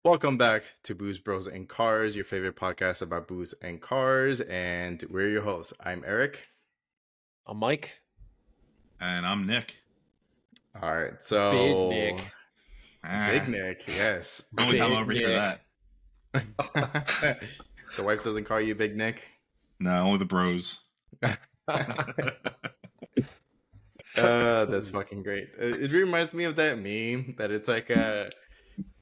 Welcome back to Booze, Bros, and Cars, your favorite podcast about booze and cars. And we're your hosts. I'm Eric. I'm Mike. And I'm Nick. All right, so Big Nick. Big Nick, yes. Only time I'll ever hear that. The wife doesn't call you Big Nick? No, only the bros. That's fucking great. It reminds me of that meme that it's like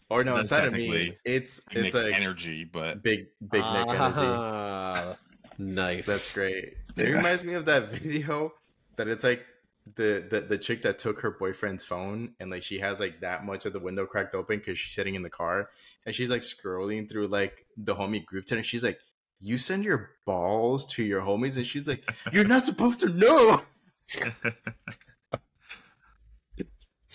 or no, it's not a meme. It's Nick like energy, but big Nick energy. Nice. That's great. It reminds me of that video that it's like the chick that took her boyfriend's phone and like she has like that much of the window cracked open because she's sitting in the car and she's like scrolling through like the homie group chat and she's like, "You send your balls to your homies," and she's like, "You're not supposed to know."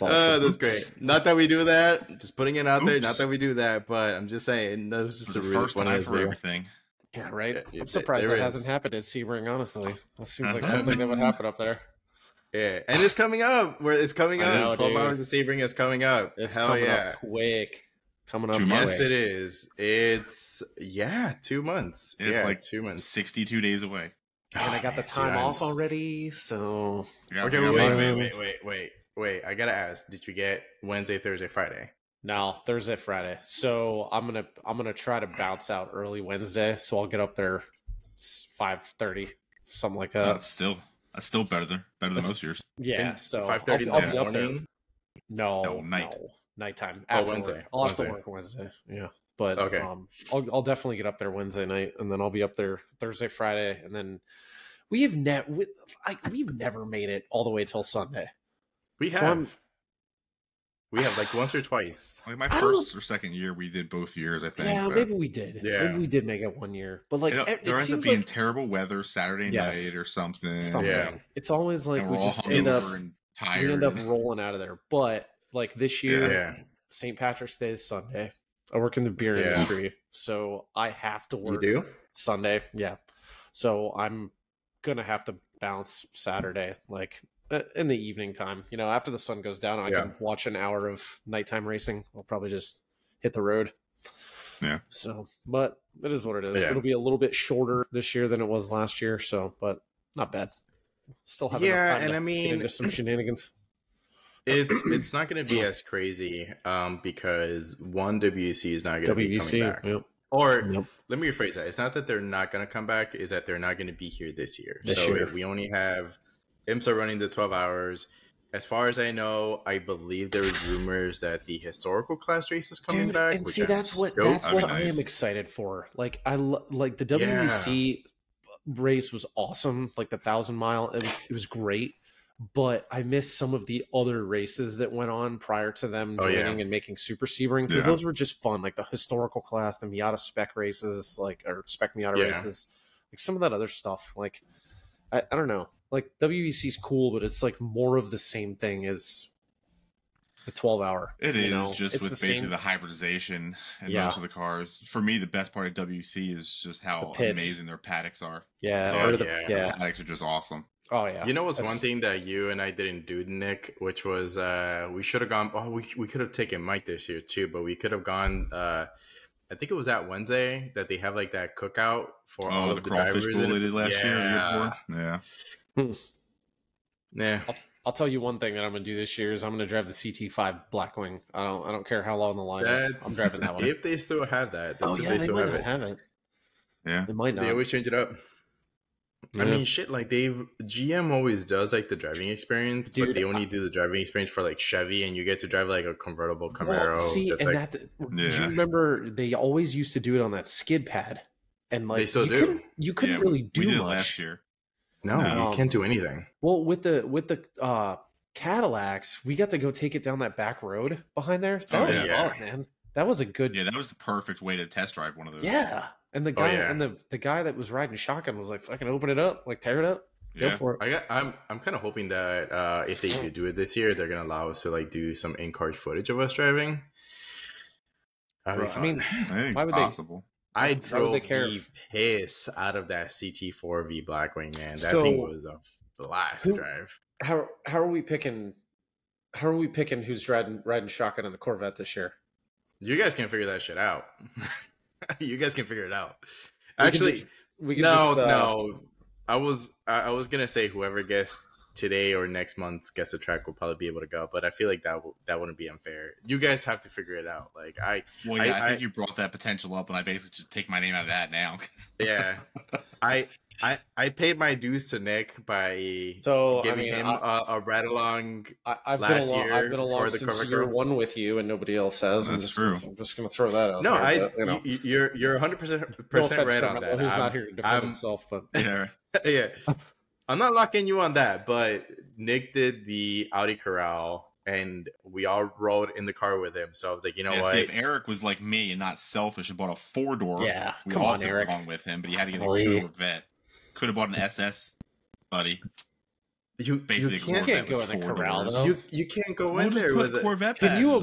That's great. Not that we do that. Just putting it out there. Not that we do that, but I'm just saying that was just a really first funny time for video. everything. Yeah, right. Yeah, I'm surprised that is. hasn't happened at Sebring, honestly. That seems like something that would happen up there. Yeah, and it's coming up. It's coming I know, up. 12 dude. hours of Sebring is coming up. It's Hell coming yeah. up quick. Coming up 2 quick. months. Yes, it is. It's 2 months. It's like 2 months. 62 days away. And I got the man, time dude, off already, so... Okay, wait. I gotta ask. Did you get Wednesday, Thursday, Friday? No, Thursday, Friday. So I'm gonna try to bounce out early Wednesday, so I'll get up there 5:30, something like that. That's still better than most years. Yeah, And so 5:30 I'll in be the up there. morning? No, night. Nighttime. Oh, After Wednesday. work. I'll have to Wednesday. work Wednesday. Yeah, but Okay. I'll definitely get up there Wednesday night, and then I'll be up there Thursday, Friday, and then we've never made it all the way till Sunday. We So have. We have like once or twice. Like my I don't- first or second year, we did both years, I think. Yeah, but maybe we did. Yeah. Maybe we did make it one year, but like there it ends up seems being like terrible weather Saturday Yes. night or something. something. Yeah. It's always like And we we're all just end up hungover and we tired. end up rolling out of there. But like this year, Yeah. St. Patrick's Day is Sunday. I work in the beer Yeah. industry, so I have to You work do? Sunday. Yeah. So I'm going to have to bounce Saturday, like in the evening time. You know, after the sun goes down, I Yeah. can watch an hour of nighttime racing. I'll probably just hit the road. Yeah. So, but it is what it is. Yeah. It'll be a little bit shorter this year than it was last year. So, but not bad. Still have Yeah, enough time and to I mean- get into some shenanigans. It's not going to be as crazy because one, WEC is not going to be WEC. coming back. Yep. Or Yep. let me rephrase that. It's not that they're not going to come back. Is that they're not going to be here this year. This so year. we only have IMSA running the 12 hours. As far as I know, I believe there was rumors that the historical class race is coming Dude, back. and which see, I'm that's what stoked. That'd be I am nice. excited for. Like like the WEC race was awesome. Like the 1,000-mile, it was great. But I missed some of the other races that went on prior to them Oh, yeah. joining and making Super Sebring, because Yeah. those were just fun. Like the historical class, the Miata spec races, like or spec Miata Yeah. races, like some of that other stuff. Like I don't know. Like WEC is cool, but it's like more of the same thing as the 12-hour. It you is know? just It's with the basically same- the hybridization and Yeah. most of the cars. For me, the best part of WC is just how The pits. amazing their paddocks are. Yeah, Oh, or the, yeah. yeah. The paddocks are just awesome. Oh yeah. You know what's That's- one thing that you and I didn't do, Nick, which was we should have gone. Oh, we could have taken Mike this year too, but we could have gone. I think it was that Wednesday that they have like that cookout for all Oh, of the the crawfish drivers. bowl and- they did last year, or the year Yeah, before. Yeah. yeah. I'll tell you one thing that I'm gonna do this year is I'm gonna drive the CT5 Blackwing. I don't care how long the line is. I'm driving that one. If they still have that, that's Oh if yeah, they they still might have not it. have it. Yeah. They might not. They always change it up. I Yeah. mean, shit, like GM always does like the driving experience, but Dude, they only do the driving experience for like Chevy, and you get to drive like a convertible Camaro. Well, see, that's and like, that Yeah. you remember they always used to do it on that skid pad, and like They still you do. couldn't really do we did it much. last year. no, No. you can't do anything. Well, with the Cadillacs, we got to go take it down that back road behind there. That Oh, was yeah. fun, man. That was a good. Yeah, that was the perfect way to test drive one of those. Yeah. And the guy yeah. and the guy that was riding shotgun was like, "Fucking open it up, like tear it up, go Yeah. for it." I'm kind of hoping that if they do it this year, they're gonna allow us to like do some in-car footage of us driving. That'd be Bro, I fun. mean, I think it's Why would they- possible. I why would drove they care? the piss out of that CT4V Blackwing, man. That So- thing was a blast to Who- drive. How are we picking? How are we picking who's riding shotgun in the Corvette this year? You guys can figure that shit out. You guys can figure it out. We Actually, can no. I was gonna say whoever gets today or next month's gets the track will probably be able to go, but I feel like that wouldn't be unfair. You guys have to figure it out. Like I think you brought that potential up, and I basically just take my name out of that now. Yeah, I paid my dues to Nick by giving him a ride along. I've been along since year one with you, and nobody else has. That's true. I'm just going to throw that out. No, there, you're 100% right on that. Who's not here to defend himself, but yeah, yeah. I'm not locking you on that, but Nick did the Audi Corral, and we all rode in the car with him. So I was like, you know what? See, if Eric was like me and not selfish and bought a 4-door, we come all on, Eric. Along with him, but he had to get a Corvette. Could have bought an SS, buddy. You can't go in the Corral, though. You can't go in there with it. Corvette. Can you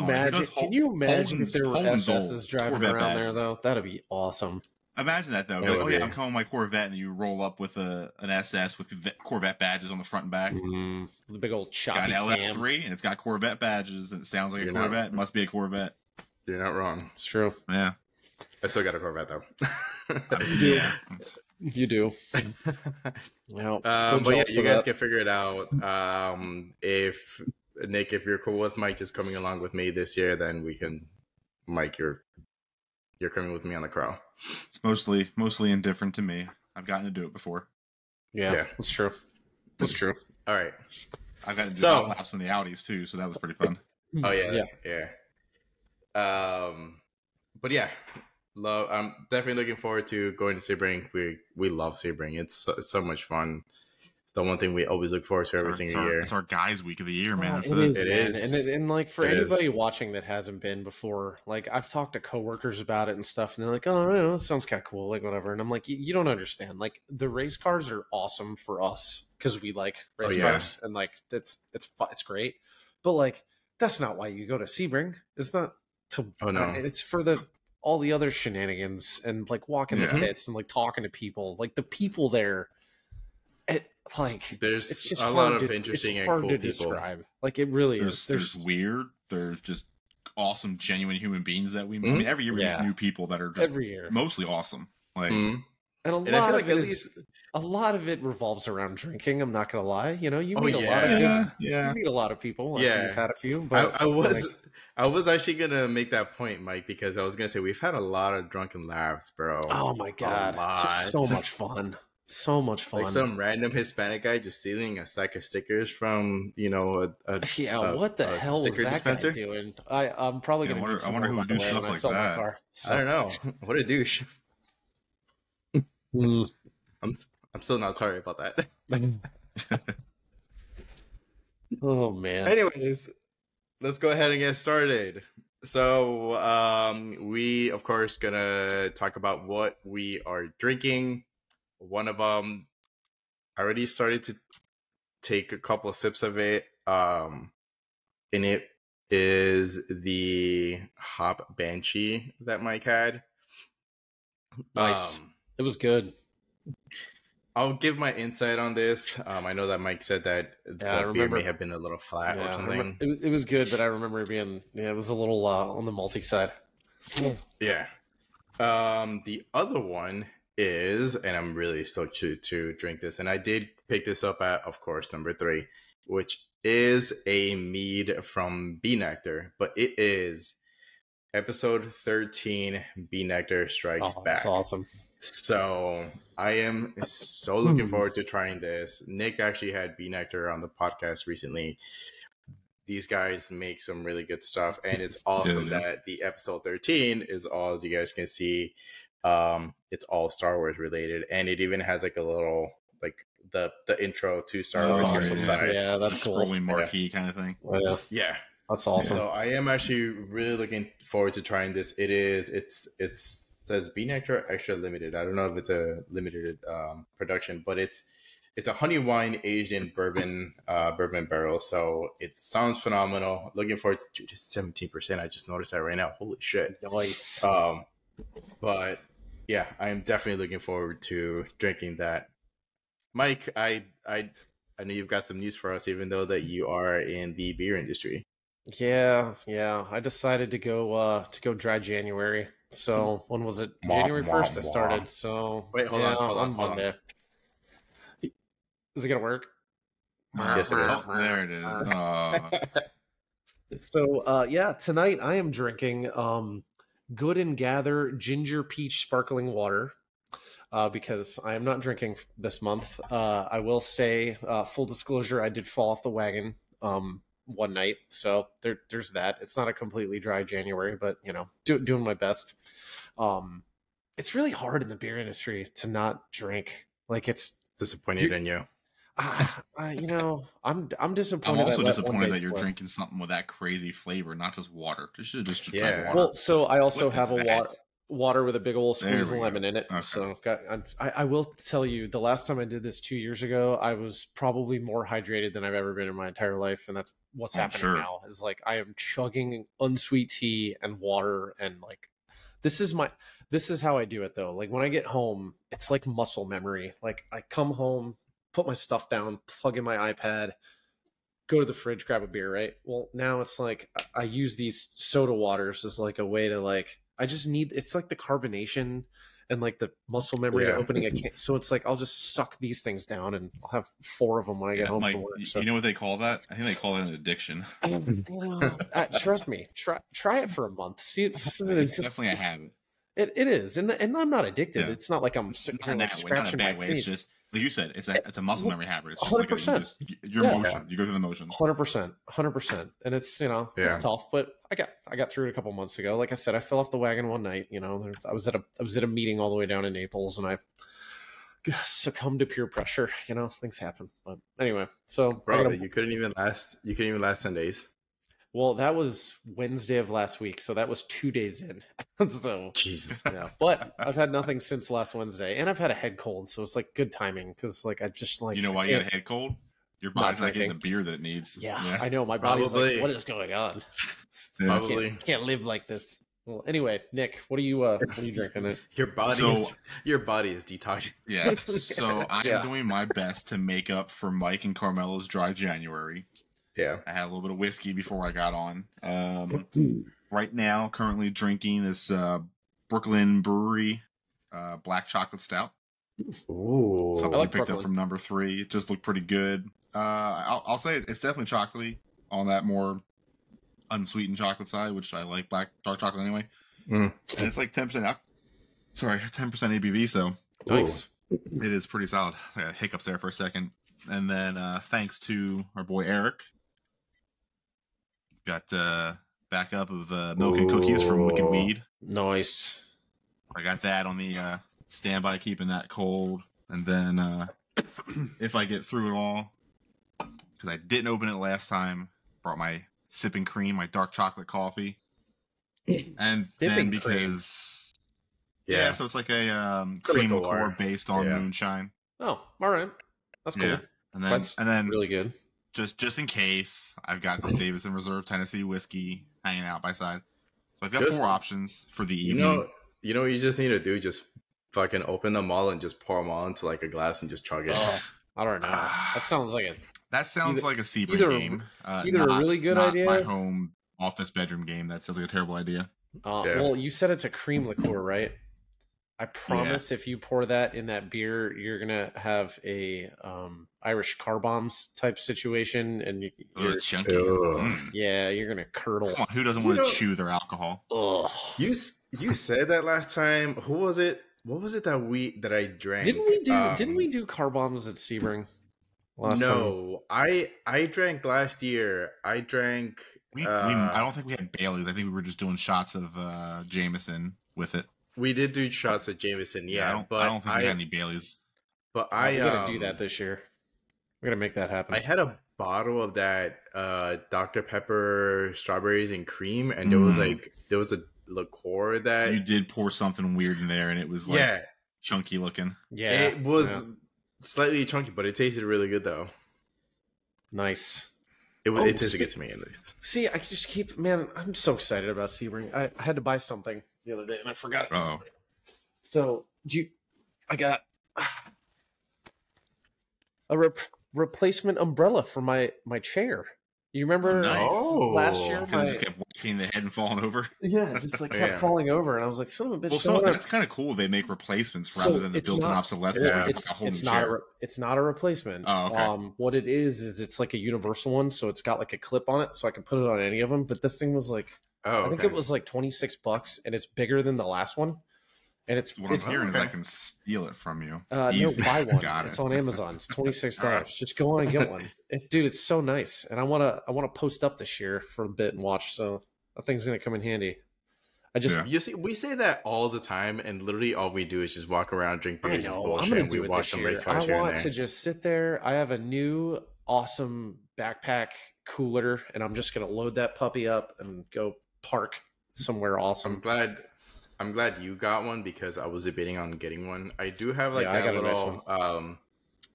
imagine if there were SSs driving around there, though? That'd be awesome. Imagine that, though. Like, I'm calling my Corvette, and you roll up with an SS with Corvette badges on the front and back. The big old choppy got an LS3, and it's got Corvette badges, and it sounds like a Corvette. It must be a Corvette. You're not wrong. It's true. Yeah. I still got a Corvette, though. Yeah. You do. Well, but yeah, you guys can figure it out. If Nick, if you're cool with Mike just coming along with me this year, then we can. Mike, you're coming with me on the Crow. It's mostly indifferent to me. I've gotten to do it before. Yeah, that's true. That's true. All right, I've got to do laps in the Audis too, so that was pretty fun. Oh yeah. But yeah. I'm definitely looking forward to going to Sebring. We love Sebring. It's so much fun. It's the one thing we always look forward to every single year. It's our guys' week of the year, man. It is. And like for anybody watching that hasn't been before, like I've talked to coworkers about it and stuff, and they're like, "Oh, I don't know, it sounds kind of cool, like whatever." And I'm like, "You don't understand. Like the race cars are awesome for us because we like race cars, and like it's great. But like that's not why you go to Sebring. It's not to. It's for all the other shenanigans and like walking the pits and like talking to people. Like the people there, there's it's just a lot of interesting and cool people. Describe. Like it really is. There's weird. They're just awesome, genuine human beings that we meet. I mean, every year we meet new people that are just mostly awesome. Like, and a lot of it revolves around drinking. I'm not gonna lie. You know, you meet you meet a lot of people. Yeah, you've had a few. But I was actually gonna make that point, Mike, because I was gonna say we've had a lot of drunken laughs, bro. Oh my god, just so much fun. So much fun. Like some random Hispanic guy just stealing a stack of stickers from, what the hell was that guy doing? I'm probably going to. I wonder who would do stuff like that. Car, so. I don't know. What a douche. I'm still not sorry about that. Oh man. Anyways, let's go ahead and get started. So we of course gonna talk about what we are drinking. One of them, I already started to take a couple of sips of it. And it is the Hop Banshee that Mike had. Nice. It was good. I'll give my insight on this. I know that Mike said that the beer may have been a little flat or something. It was good, but I remember it being it was a little on the malty side. Yeah. The other one is, and I'm really stoked to drink this, and I did pick this up at, of course, number 3, which is a mead from Bee Nectar, but it is episode 13 Bee Nectar Strikes Back. That's awesome. So I am so looking forward to trying this. Nick actually had Bee Nectar on the podcast recently. These guys make some really good stuff, and it's awesome that the episode 13 is all, as you guys can see, it's all Star Wars related, and it even has like a little like the intro to Star Wars awesome. inside. Yeah, that's cool. Scrolling marquee kind of thing. Yeah, that's awesome. So I am actually really looking forward to trying this. It says Bee Nectar Extra Limited. I don't know if it's a limited production, but it's a honey wine aged in bourbon barrel. So it sounds phenomenal. Looking forward to it's 17%. I just noticed that right now. Holy shit. Nice. But yeah, I'm definitely looking forward to drinking that. Mike, I know you've got some news for us, even though that you are in the beer industry. Yeah, yeah. I decided to go dry January. So when was it? January 1st I started. So Wait, yeah, hold on on, hold Monday. Is it gonna work? Yes, it is. Oh, there it is. So yeah, tonight I am drinking Good and Gather ginger peach sparkling water. Because I am not drinking this month. I will say, full disclosure, I did fall off the wagon one night, so there's that. It's not a completely dry January, but doing my best. It's really hard in the beer industry to not drink. Like it's disappointed in you. I'm disappointed. I'm also disappointed that you're drinking something with that crazy flavor, not just water. You should have just tried water. Well, so I also have a water with a big old squeeze of lemon in it. Okay. So I will tell you, the last time I did this 2 years ago, I was probably more hydrated than I've ever been in my entire life, and that's what's happening now. Is like I am chugging unsweet tea and water, and like this is how I do it though. Like when I get home, it's like muscle memory. Like I come home, put my stuff down, plug in my iPad, go to the fridge, grab a beer, right? Well, now it's like I use these soda waters as like a way to like, I just need, it's like the carbonation and like the muscle memory opening a can. So it's like, I'll just suck these things down and I'll have 4 of them when I get home from work. So. You know what they call that? I think they call it an addiction. Trust me, try it for a month. See, it's definitely a habit. It is, and I'm not addicted. Yeah. It's not like I'm sitting here like scratching my face. It's just like you said, it's a muscle memory habit. It's just 100%. Your motion. You go through the motions. 100%, and it's it's tough, but I got through it a couple months ago. Like I said, I fell off the wagon one night. I was at a meeting all the way down in Naples, and I succumbed to peer pressure. Things happen. But anyway, so bro, you couldn't even last 10 days. Well, that was Wednesday of last week, so that was 2 days in. So Jesus, yeah. But I've had nothing since last Wednesday, and I've had a head cold, so it's like good timing because like I just like. You know why you had a head cold? Your body's not getting the beer that it needs. Yeah. I know. My body's like, what is going on? Probably can't live like this. Well, anyway, Nick, what are you drinking? Your body is detoxing. Yeah. So I am doing my best to make up for Mike and Carmelo's dry January. Yeah, I had a little bit of whiskey before I got on. Right now, currently drinking this Brooklyn Brewery black chocolate stout. Ooh, something I picked up from number 3. It just looked pretty good. I'll say it's definitely chocolatey on that more unsweetened chocolate side, which I like dark chocolate anyway. And it's like 10%. 10% ABV. So nice. It is pretty solid. I got hiccups there for a second, and then thanks to our boy Eric. Got backup of milk and cookies from Wicked Weed. Nice. I got that on the standby, keeping that cold. And then if I get through it all, because I didn't open it last time, brought my sipping cream, my dark chocolate coffee. And then because... Yeah, so it's like a cream liqueur based on moonshine. Oh, all right. That's cool. Yeah. And then really good. Just in case, I've got this Davidson Reserve Tennessee whiskey hanging out by side. So I've got 4 options for the evening. You know what you just need to do? Just fucking open them all and just pour them all into like a glass and just chug it. I don't know. That sounds like a Sebring game. Either a really good idea. My home office bedroom game. That sounds like a terrible idea. Well, you said it's a cream liqueur, right? I promise if you pour that in that beer, you're gonna have a Irish car bombs type situation, and you're chunky. Yeah, you're gonna curdle. Come on, who doesn't want to chew their alcohol? Ugh. You said that last time. Who was it? What was it that I drank? Didn't we do car bombs at Sebring? No, time? I drank last year. I drank. I don't think we had Bailey's. I think we were just doing shots of Jameson with it. We did do shots of Jameson, I don't think we had any Baileys. But we're gonna do that this year. We're gonna make that happen. I had a bottle of that Dr. Pepper strawberries and cream, and there was a liqueur that you did pour something weird in there, and it was like chunky looking. Yeah, it was slightly chunky, but it tasted really good though. Nice. It tasted good to me at least. See, I just I'm so excited about Sebring. I had to buy something the other day and I forgot it. Oh. So I got a replacement umbrella for my chair. You remember Nice. last year? Because it just kept whacking the head and falling over. Yeah, just like kept falling over, and I was like, "Son of a bitch!" Well, so that's kind of cool. They make replacements rather than the built-in obsolescence. Yeah. Where you buy a whole new it's chair. not a replacement. Oh, okay. What it is it's like a universal one, so it's got like a clip on it, so I can put it on any of them. But this thing was like, I think it was like $26, and it's bigger than the last one. And it's what I'm hearing is I can steal it from you. No, buy one. Got it's it. on Amazon. It's $26. Just go on and get one, dude. It's so nice, and I wanna post up this year for a bit and watch. So that thing's gonna come in handy. You see, we say that all the time, and literally all we do is just walk around, drink beers, bullshit, I'm gonna and do we it watch this some year. race cars I here and want there. to just sit there. I have a new awesome backpack cooler, and I'm just gonna load that puppy up and go park somewhere awesome. I'm glad you got one because I was debating on getting one. I do have like I that got little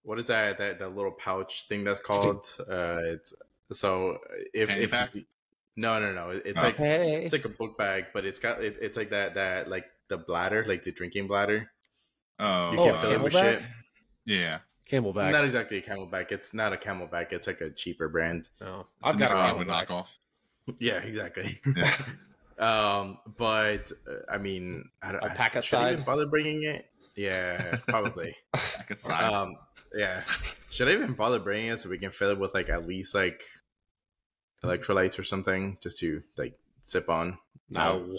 what is that little pouch thing that's called? It's so if no, it's like it's like a book bag, but it's got it's like that like the bladder, like the drinking bladder. Oh, you can fill it with shit. Yeah, Camelback. Not exactly a Camelback. It's not a Camelback. It's like a cheaper brand. Oh, I've got a Camelback knockoff. Yeah, exactly. Yeah. But I mean, should I even bother bringing it? Yeah, probably. Pack aside. Yeah. Should I even bother bringing it so we can fill it with like at least like electrolytes or something just to like sip on? No.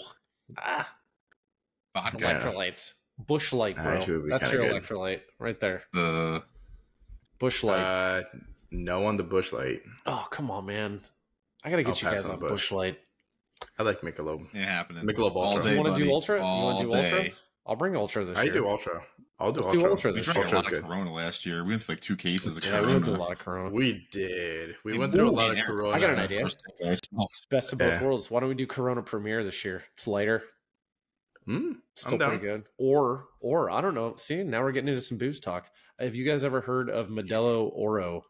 Vodka. Electrolytes. Bush Light, bro. That's your good electrolyte right there. Bush Light. No on the Bush Light. Oh, come on, man. I gotta get you guys on Bush Light. I like Michelob. Ain't happening. Michelob Ultra. You want to do Ultra? You want to do Ultra? I'll bring Ultra this year. I do Ultra. Let's do Ultra this year. We drank a lot of Corona last year. We went through like 2 cases of Corona. We went through a lot of Corona. We did. We went through a lot of Corona. I got an idea. Best of both worlds. Why don't we do Corona Premier this year? It's lighter. Still pretty good. Or I don't know. See, now we're getting into some booze talk. Have you guys ever heard of Modelo Oro?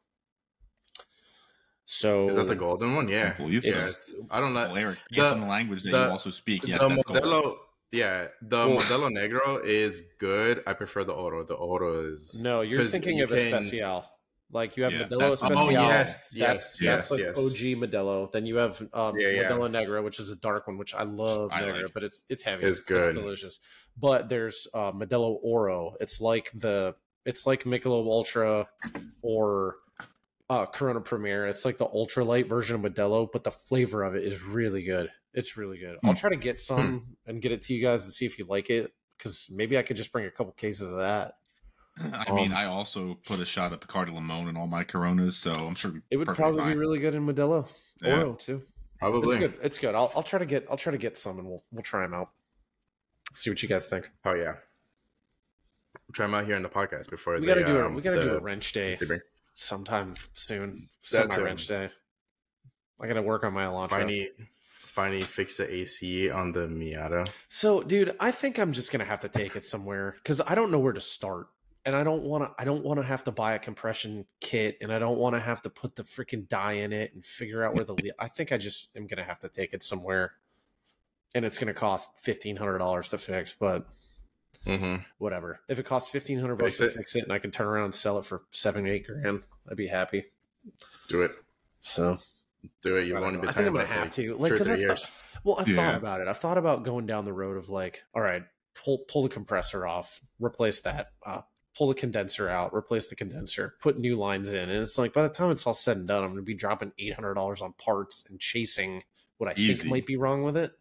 So is that the golden one? Yeah. I believe so. I don't know. Based on the language that you also speak, yes, that's Modelo, golden. Yeah, the Modelo Negro is good. I prefer the Oro. The Oro is no. You're thinking of Especial. Like you have Modelo Especial. Oh yes. That's like OG Modelo. Then you have Modelo Negro, which is a dark one, which I love. But it's heavy. It's good. It's delicious. But there's Modelo Oro. It's like Michelob Ultra or Corona Premier. It's like the ultra light version of Modelo, but the flavor of it is really good. It's really good. I'll try to get some and get it to you guys and see if you like it, because maybe I could just bring a couple cases of that. I mean, I also put a shot of Picardi Limon in all my Coronas, so I'm sure it would probably be really good in Modelo Oro too. Probably, it's good. I'll try to get some, and we'll try them out. See what you guys think. Oh yeah, we'll try them out here in the podcast before we gotta do a wrench day sometime soon. My wrench day. I gotta work on my Elantra. Finally fix the AC on the Miata. So, dude, I think I'm just gonna have to take it somewhere because I don't know where to start, and I don't want to have to buy a compression kit, and I don't want to have to put the freaking dye in it and figure out where I think I just am gonna have to take it somewhere, and it's gonna cost $1,500 to fix, but whatever. If it costs $1,500 to fix it, and I can turn around and sell it for $7-8 grand, I'd be happy. Do it. So. Do it. You want to be. I think I'm gonna have to. Like, because I've thought about it. I've thought about going down the road of like, all right, pull the compressor off, replace that, pull the condenser out, replace the condenser, put new lines in, and it's like by the time it's all said and done, I'm gonna be dropping $800 on parts and chasing what I think might be wrong with it.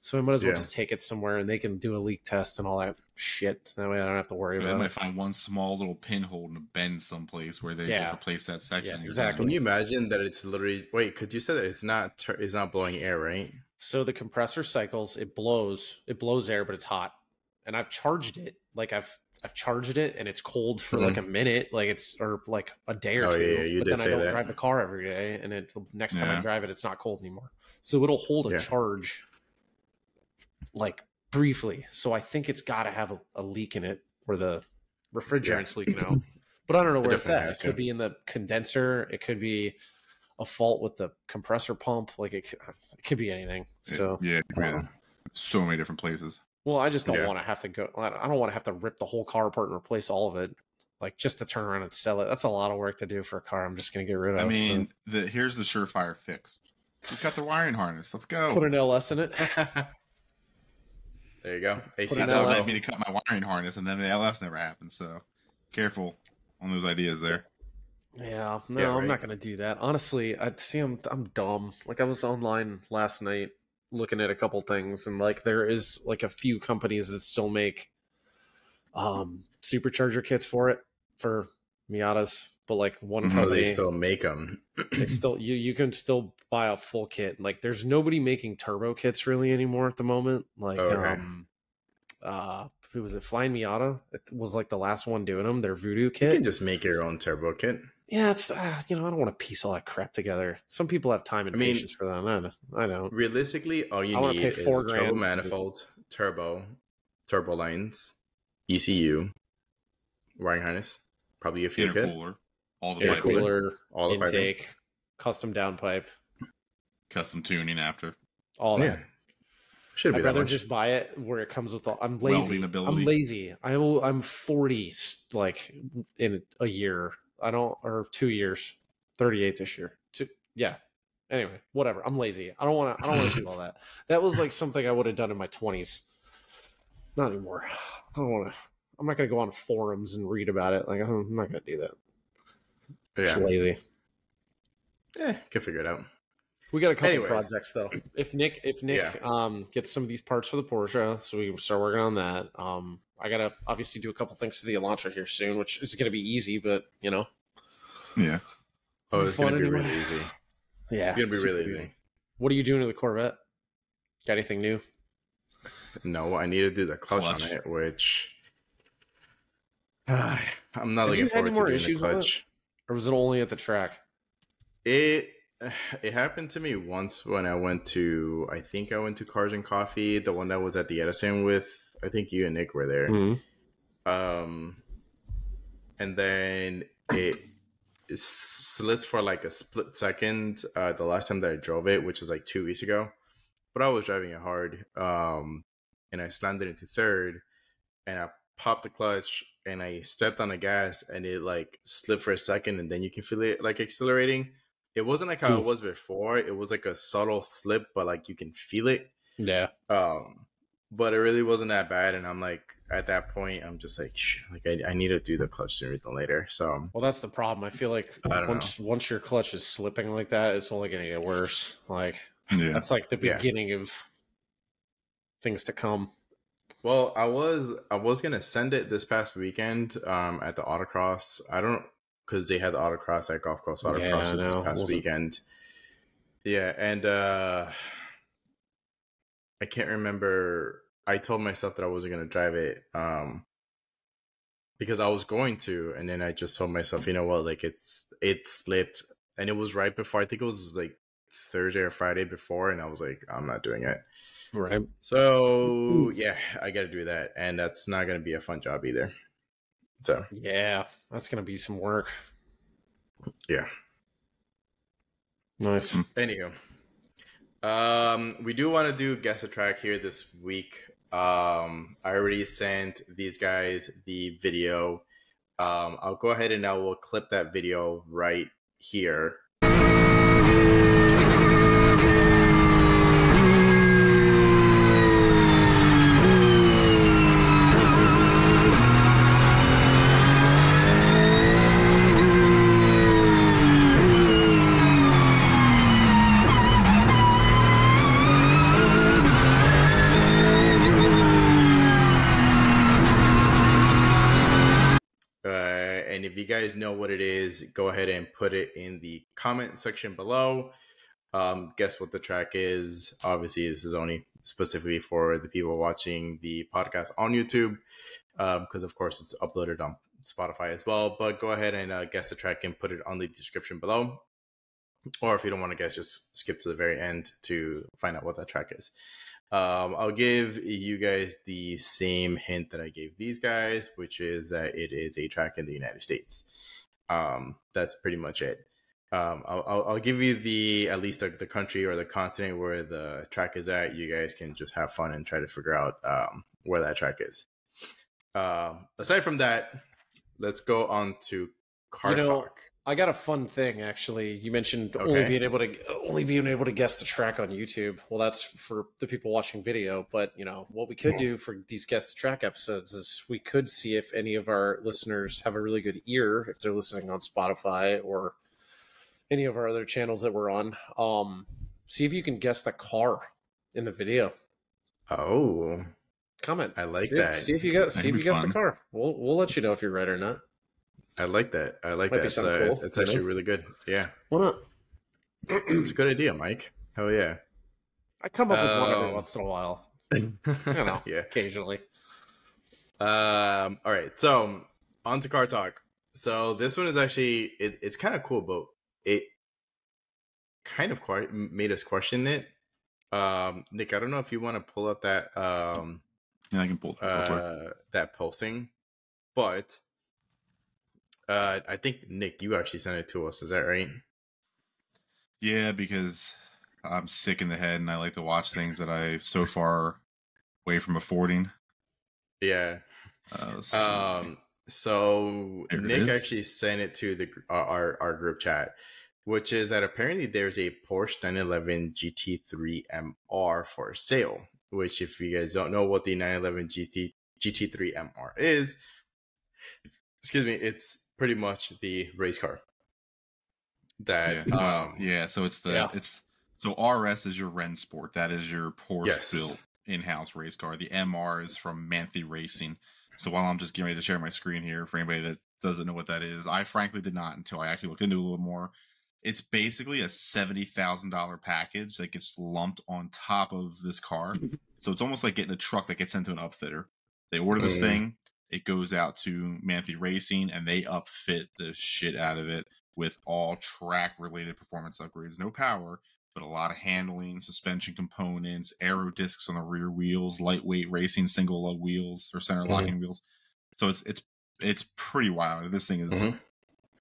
So I might as well just take it somewhere, and they can do a leak test and all that shit. That way I don't have to worry about it. They might find one small little pinhole in a bend someplace where they just replace that section. Yeah, exactly. Can you imagine that it's literally... Wait, could you say that it's not blowing air, right? So the compressor cycles, it blows air, but it's hot. And I've charged it. Like I've charged it, and it's cold for like a minute, or like a day or two. Yeah, but then I don't drive the car every day, and next time I drive it, it's not cold anymore. So it'll hold a charge like briefly. So I think it's got to have a leak in it where the refrigerant's leaking out. But I don't know where it's at. It could be in the condenser. It could be a fault with the compressor pump. Like it could be anything. So so many different places. Well, I just don't want to have to go. I don't want to have to rip the whole car apart and replace all of it. like just to turn around and sell it. That's a lot of work to do for a car I'm just going to get rid of. I mean, here's the surefire fix. You cut the wiring harness. Let's go. Put an LS in it. There you go. That's what led me to cut my wiring harness, and then the LS never happened. So careful on those ideas there. Yeah, no, right. I'm not going to do that. Honestly, I'm dumb. Like I was online last night looking at a couple things, and like there is like a few companies that still make supercharger kits for Miatas, but like one company, they still make them. They still you can still buy a full kit. Like there's nobody making turbo kits really anymore at the moment. Like who was it? Flying Miata. It was like the last one doing them. Their Voodoo kit. You can just make your own turbo kit. Yeah, it's I don't want to piece all that crap together. Some people have time and patience for that. I don't. Realistically, all you need is a turbo manifold, turbo lines, ECU, wiring harness, probably a fuel kit, all the air cooler, all the intake, piping. Custom downpipe, custom tuning after. All that. Yeah. Should be I'd rather just buy it where it comes with all. I'm lazy. I'm lazy. I'm 40 like in a year. Or 2 years, 38 this year. Yeah. Anyway, whatever. I'm lazy. I don't want to do all that. That was like something I would have done in my 20s. Not anymore. I don't want to. I'm not going to go on forums and read about it. Like I'm not going to do that. Yeah. Just lazy. Can figure it out. We got a couple projects though. If Nick gets some of these parts for the Porsche, so we can start working on that. I gotta obviously do a couple things to the Elantra here soon, which is gonna be easy, but Yeah. Oh, it's gonna be really easy. Yeah. It's gonna be really easy. What are you doing to the Corvette? Got anything new? No, I need to do the clutch on it, which I'm not looking forward to doing the clutch. Or was it only at the track? It happened to me once when I went to Cars and Coffee, the one that was at the Edison with, I think you and Nick were there. Mm-hmm. And then it slipped for like a split second the last time that I drove it, which was like 2 weeks ago. But I was driving it hard, and I slammed it into third, and I popped the clutch, and I stepped on the gas, and it like slipped for a second, and then you can feel it like accelerating. It wasn't like how it was before. It was like a subtle slip, but like you can feel it. Yeah. But it really wasn't that bad, and I'm like, at that point, I'm just like, I need to do the clutch sooner than later. So, well, that's the problem. I feel like once your clutch is slipping like that, it's only going to get worse. Like that's like the beginning of things to come. Well, I was gonna send it this past weekend at the autocross. I don't, because they had the autocross at Golf Course Autocross this past weekend. Yeah, and I can't remember. I told myself that I wasn't going to drive it because I was going to, and then I just told myself, you know what, like it slipped, and it was right before, I think it was like Thursday or Friday before, and I was like, I'm not doing it. Right. So yeah, I got to do that, and that's not going to be a fun job either. So yeah, that's going to be some work. Yeah. Nice. Anywho, we do want to do Guess a Track here this week. I already sent these guys the video. I'll go ahead and I will clip that video right here. And if you guys know what it is, go ahead and put it in the comment section below. Guess what the track is. Obviously, this is only specifically for the people watching the podcast on YouTube, because of course it's uploaded on Spotify as well. But go ahead and guess the track and put it on the description below. Or if you don't want to guess, just skip to the very end to find out what that track is. I'll give you guys the same hint that I gave these guys, which is that it is a track in the United States. That's pretty much it. I'll give you at least the country or the continent where the track is at. You guys can just have fun and try to figure out where that track is. Aside from that, let's go on to car You know, talk. I got a fun thing actually. You mentioned only Okay. being able to guess the track on YouTube. Well, that's for the people watching video. But what we could do for these guess the track episodes is we could see if any of our listeners have a really good ear if they're listening on Spotify or any of our other channels that we're on. See if you can guess the car in the video. Oh, Comment. I like see that. See if you guess fun. the car. We'll let you know if you're right or not. I like that. I like Might that. be something cool. It's actually really good. Yeah. Why not? It's a good idea, Mike. Hell yeah. I come up with one every once in a while. Yeah. Occasionally. All right. So on to car talk. So this one is actually it's kind of cool, but it kind of quite made us question it. Nick, I don't know if you want to pull up that Yeah, I can pull it up that posting, but I think Nick, you actually sent it to us. Is that right? Yeah, because I'm sick in the head and I like to watch things that I so far away from affording. Yeah. So Nick actually sent it to our group chat, which is that apparently there's a Porsche 911 GT3 MR for sale. Which, if you guys don't know what the 911 GT3 MR is, excuse me, it's pretty much the race car. That So so RS is your Rennsport. That is your Porsche built in-house race car. The MR is from Manthe Racing. So while I'm just getting ready to share my screen here for anybody that doesn't know what that is, I frankly did not until I actually looked into it a little more. It's basically a $70,000 package that gets lumped on top of this car. So it's almost like getting a truck that gets sent to an upfitter. They order this thing, it goes out to Manthe Racing, and they upfit the shit out of it with all track-related performance upgrades. No power, but a lot of handling, suspension components, aero discs on the rear wheels, lightweight racing single lug wheels or center locking wheels. So it's pretty wild. This thing is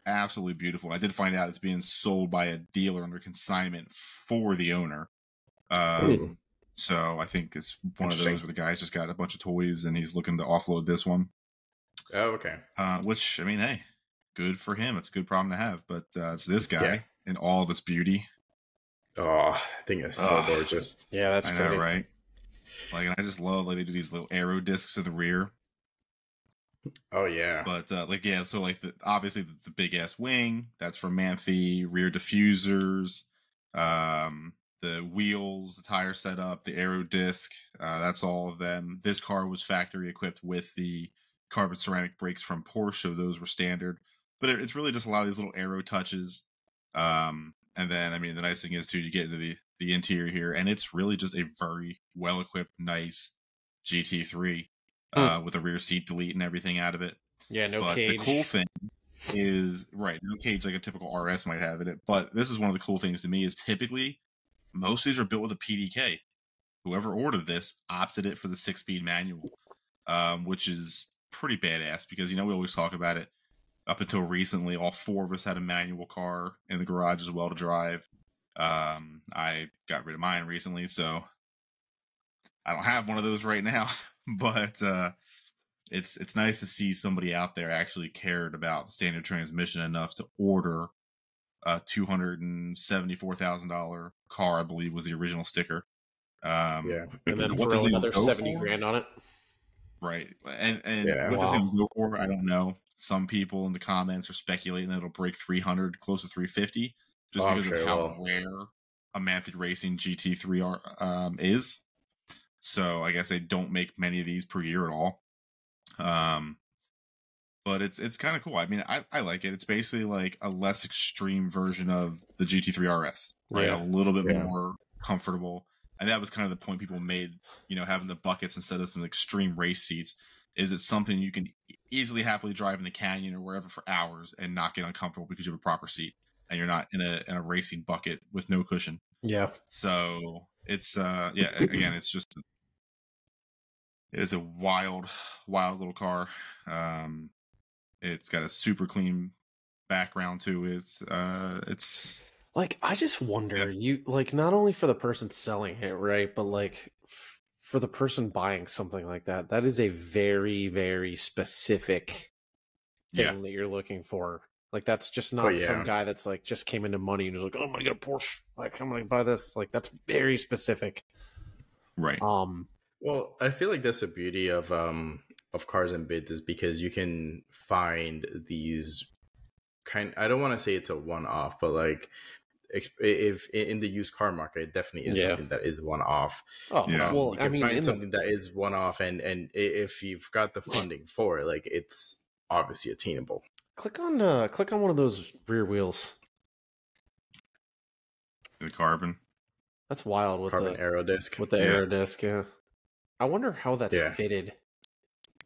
absolutely beautiful. I did find out it's being sold by a dealer under consignment for the owner. So I think it's one of those where the guy's just got a bunch of toys and he's looking to offload this one. Oh, okay. Which, I mean, hey, good for him. It's a good problem to have. But it's this guy in all of its beauty. Oh, I think it's so gorgeous. Yeah, that's pretty. I know, right? Like, and I just love like they do these little aero discs to the rear. Oh yeah. But so like obviously the big ass wing, that's from Manthe, rear diffusers, the wheels, the tire setup, the aero disc, that's all of them. This car was factory equipped with the carbon ceramic brakes from Porsche, so those were standard. But it's really just a lot of these little aero touches. And then, I mean, the nice thing is, too, you get into the interior here, and it's really just a very well-equipped, nice GT3 with a rear seat delete and everything out of it. Yeah, no but cage. The cool thing is, no cage like a typical RS might have in it. But this is one of the cool things to me is typically, most of these are built with a PDK. Whoever ordered this opted it for the 6-speed manual, which is pretty badass because, we always talk about it. Up until recently, all 4 of us had a manual car in the garage as well to drive. I got rid of mine recently, so I don't have one of those right now. But it's nice to see somebody out there actually cared about the standard transmission enough to order a $274,000 car, I believe was the original sticker. And then throw another $70,000 on it. Right. And what this going to go for, I don't know. Some people in the comments are speculating that it'll break 300, close to 350, just because of how rare a Manthe Racing GT3 is. So I guess they don't make many of these per year at all. But it's kind of cool. I mean, I like it. It's basically like a less extreme version of the GT3 RS, right? Yeah. A little bit more comfortable. And that was kind of the point people made, having the buckets instead of some extreme race seats. Is it something you can easily happily drive in the canyon or wherever for hours and not get uncomfortable because you have a proper seat and you're not in a racing bucket with no cushion. Yeah. So it's again, it's just it is a wild little car. It's got a super clean background to it. It's like, I just wonder, you like, not only for the person selling it, right, but like for the person buying something like that, that is a very, very specific thing that you're looking for. Like that's just not some guy that's like just came into money and was like, oh, I'm gonna get a Porsche. Like I'm gonna buy this. Like that's very specific. Right. Well, I feel like that's the beauty of cars and bids is because you can find these I don't want to say it's a one-off, but like if in the used car market, it definitely is something that is one-off. Oh, yeah. Well, you can find something that is one-off, and if you've got the funding for it, like it's obviously attainable. Click on one of those rear wheels. The carbon. That's wild with carbon the aero disc. With the aero disc, yeah. I wonder how that's fitted.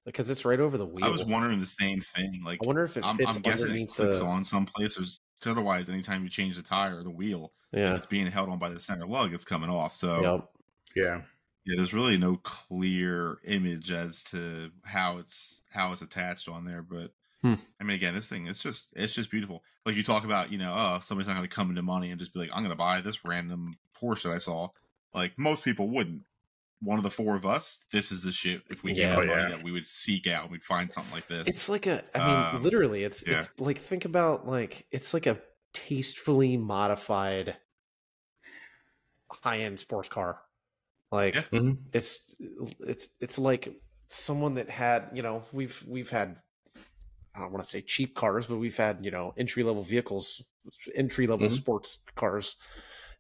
Because it's right over the wheel. I was wondering the same thing. Like, I wonder if it fits I'm guessing underneath it clicks on some places. Because otherwise, anytime you change the tire or the wheel, it's being held on by the center lug, it's coming off. So, yeah, there's really no clear image as to how it's attached on there. But I mean, again, this thing it's just beautiful. Like you talk about, somebody's not going to come into money and just be like, I'm going to buy this random Porsche that I saw. Like most people wouldn't. One of the four of us, this is the shit. If we had money that we would seek out, we'd find something like this. It's like I mean, literally, it's like think about like it's like a tastefully modified high-end sports car. Like it's like someone that had we've had, I don't want to say cheap cars, but we've had entry-level vehicles, entry-level sports cars.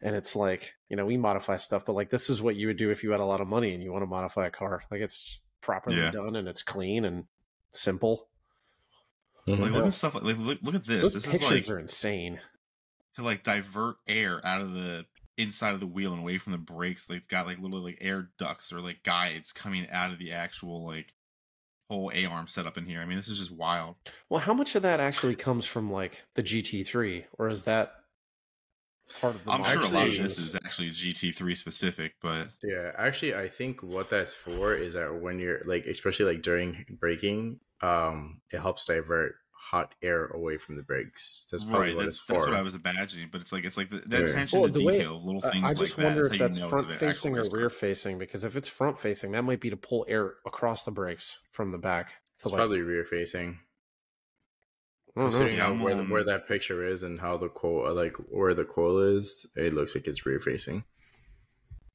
And it's like, we modify stuff, but like this is what you would do if you had a lot of money and you want to modify a car. Like it's properly done and it's clean and simple. Like look at stuff like look at this. Those this pictures is like are insane. To like divert air out of the inside of the wheel and away from the brakes. They've got like little like air ducts or like guides coming out of the actual like whole A-arm setup in here. I mean, this is just wild. Well, how much of that actually comes from like the GT3, or is that part of the I'm sure a lot of this is actually GT3 specific, but actually I think what that's for is that when you're like, especially like during braking, it helps divert hot air away from the brakes. That's probably what it's for. That's what I was imagining, but it's like the attention to detail, little things like that. I just wonder if that's front facing or rear facing, because if it's front facing, that might be to pull air across the brakes from the back. It's probably rear facing. Considering how where that picture is and how the coil, like where the coil is, it looks like it's rear facing.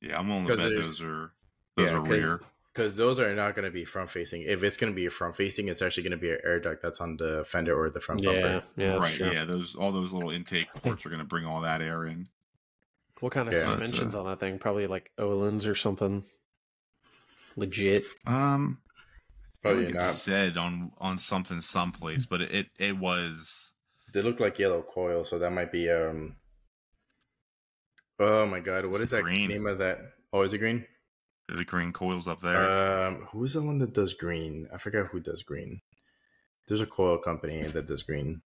Yeah, I'm willing to bet those are rear. Because those are not going to be front facing. If it's going to be front facing, it's actually going to be an air duct that's on the fender or the front bumper. Yeah, right. True. Yeah, all those little intake ports are going to bring all that air in. What kind of suspensions on that thing? Probably like Öhlins or something legit. Probably not. Said on something someplace, but it was. They look like yellow coil, so that might be Oh my god, what is that name of that? Oh, is it green? The green coils up there. Who's the one that does green? I forgot who does green. There's a coil company that does green.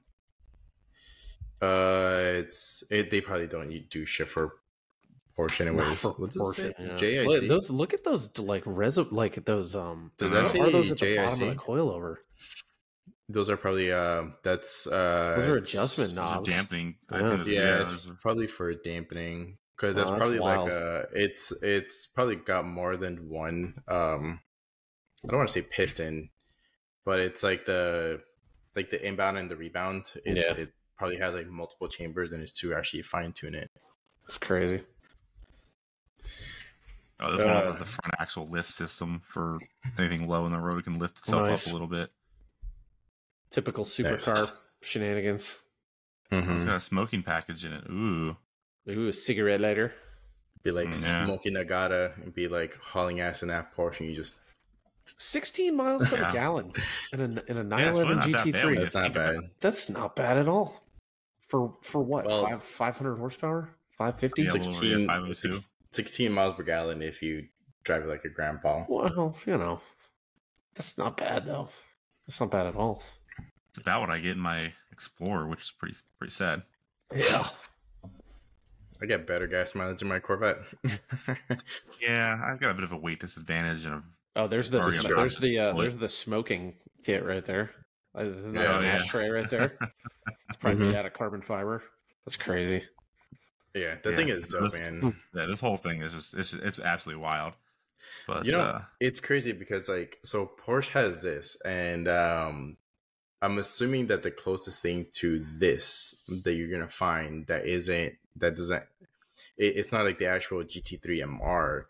They probably don't do shit for Porsche anyways. What's Porsche? JIC. Look at those like those Does that say are those at the JIC? bottom of the coilover? Those are probably those are adjustment knobs. Dampening. It's probably for dampening. Because that's probably wild. Like it's probably got more than one. I don't want to say piston, but it's like the inbound and the rebound. It probably has like multiple chambers, and it's to actually fine tune it. It's crazy. Oh, this one has the front axle lift system for anything low in the road. It can lift itself up a little bit. Typical supercar shenanigans. It's got a smoking package in it. Ooh, a cigarette lighter. Be like smoking Agata and be like hauling ass in that Porsche, and you just 16 miles to the gallon in a 911 GT3. That's not bad. That's not bad at all. For what? 500 horsepower? 550? 16 miles per gallon if you drive it like a grandpa. Well, that's not bad though. That's not bad at all. It's about what I get in my Explorer, which is pretty sad. Yeah. I get better gas mileage in my Corvette. Yeah, I've got a bit of a weight disadvantage. There's the smoking kit right there. There's an ashtray right there. Probably made out of carbon fiber. That's crazy. Yeah, that thing is dope, man. Yeah, this whole thing is just it's absolutely wild. But it's crazy because Porsche has this, and I'm assuming that the closest thing to this that you're gonna find it's not like the actual GT3 MR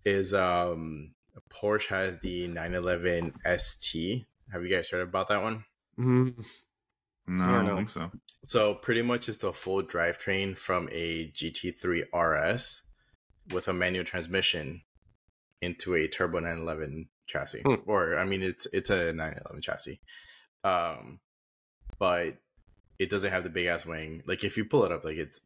is Porsche has the 911 ST. Have you guys heard about that one? Mm-hmm. No, I don't think so. So pretty much it's the full drivetrain from a GT3 RS with a manual transmission into a turbo 911 chassis. Or I mean it's a 911 chassis. But it doesn't have the big ass wing. Like if you pull it up, like it's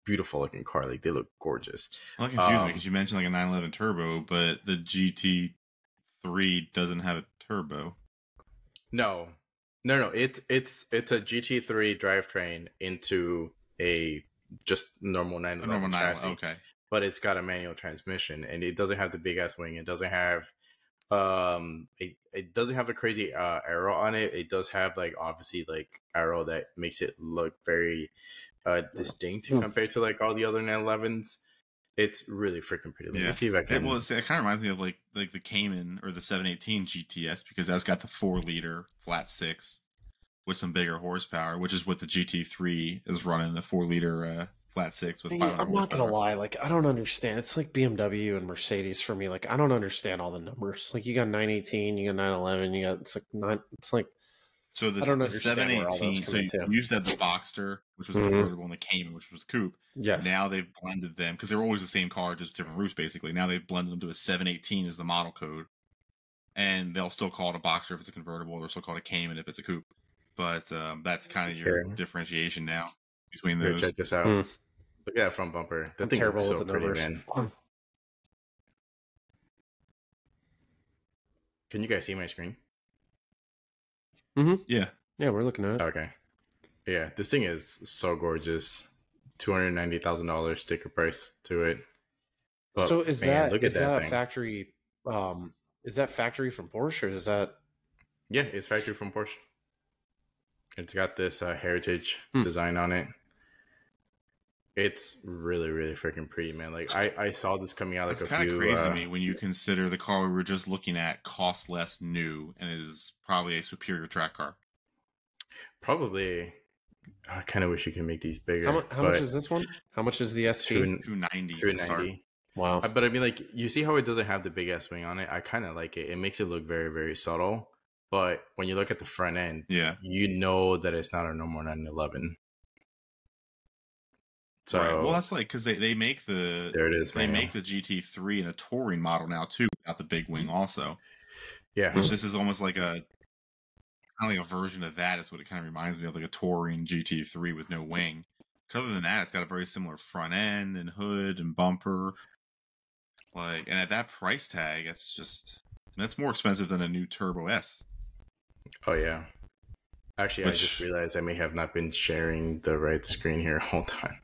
beautiful looking car. Like they look gorgeous. Well, that confused me because you mentioned like a 911 turbo, but the GT3 doesn't have a turbo. No. It's a GT3 drivetrain into a just normal 911 chassis. Okay. But it's got a manual transmission, and it doesn't have the big ass wing. It doesn't have it doesn't have a crazy arrow on it. It does have like obviously like arrow that makes it look very distinct compared to like all the other 911s. It's really freaking pretty. Let me see if I can. Well, it kind of reminds me of like the Cayman or the 718 GTS because that's got the 4-liter flat six with some bigger horsepower, which is what the GT3 is running, the 4-liter flat six with 500 I'm not gonna lie, like I don't understand. It's like BMW and Mercedes for me. Like I don't understand all the numbers. Like you got 918, you got 911, you got it's like so the 718. So you said the Boxster, which was the convertible, and the Cayman, which was the coupe. Yeah. Now they've blended them because they were always the same car, just different roofs, basically. Now they've blended them to a 718 as the model code, and they'll still call it a Boxster if it's a convertible. They'll still call it a Cayman if it's a coupe. But that's kind of your differentiation now between those. Check this out. Look at that front bumper. That thing looks so pretty, man. Can you guys see my screen? Mm-hmm. Yeah, we're looking at it. Okay. Yeah, this thing is so gorgeous. $290,000 sticker price to it. But, so is man, that a factory? Is that factory from Porsche, or is that? Yeah, it's factory from Porsche. It's got this heritage design on it. It's really, really freaking pretty, man. Like I saw this coming out like it's kind of crazy to me when you consider the car we were just looking at costs less new and is probably a superior track car. Probably. I kind of wish you could make these bigger. How much is this one? How much is the ST? 290. Wow. But I mean, like, you see how it doesn't have the big ass wing on it? I kind of like it. It makes it look very, very subtle. But when you look at the front end, you know that it's not a normal 911. So, right. Well, that's like because they make the make the GT3 in a touring model now too, without the big wing also. Yeah, which this is almost like a kind of like a version of that. Is what it kind of reminds me of, like a touring GT3 with no wing. Other than that, it's got a very similar front end and hood and bumper. Like, and at that price tag, that's more expensive than a new Turbo S. Oh yeah. Actually, I just realized I may have not been sharing the right screen here. Hold on.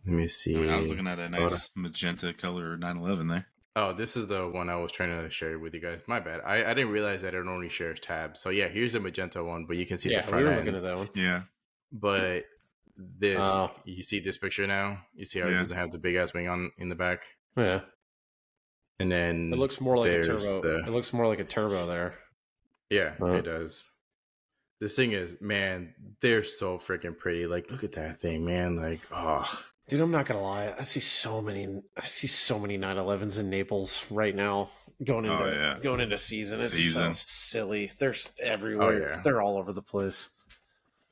Let me see. I was looking at a nice magenta color 911 there. Oh, this is the one I was trying to share with you guys. My bad. I didn't realize that it only shares tabs. So yeah, here's a magenta one, but you can see the front end. Looking at that one. Yeah. But this, you see this picture now? You see how it doesn't have the big ass wing in the back? Yeah. And then it looks more like a turbo. It looks more like a turbo there. Yeah, it does. This thing is, man, they're so freaking pretty. Like, look at that thing, man. Like, oh. Dude, I'm not gonna lie. I see so many 911s in Naples right now going into season. It's so silly. They're everywhere. Oh, yeah. They're all over the place.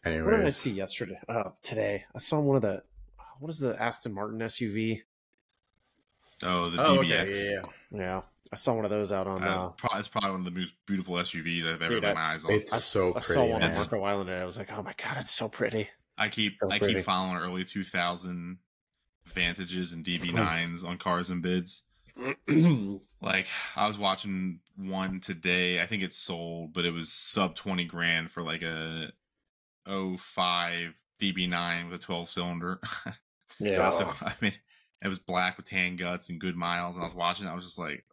Anyways. What did I see yesterday? Today I saw one of the. What is the Aston Martin SUV? Oh, the DBX. Okay, yeah. I saw one of those out on. It's probably one of the most beautiful SUVs I've ever laid my eyes on. It's so pretty. I saw one on Marco Island and I was like, oh my god, it's so pretty. I keep following early 2000 Vantages and DB9s on Cars and Bids. Like, I was watching one today. I think it sold, but it was sub 20 grand for like a 05 DB9 with a 12-cylinder. Yeah. So, I mean, it was black with tan guts and good miles. And I was watching it. I was just like,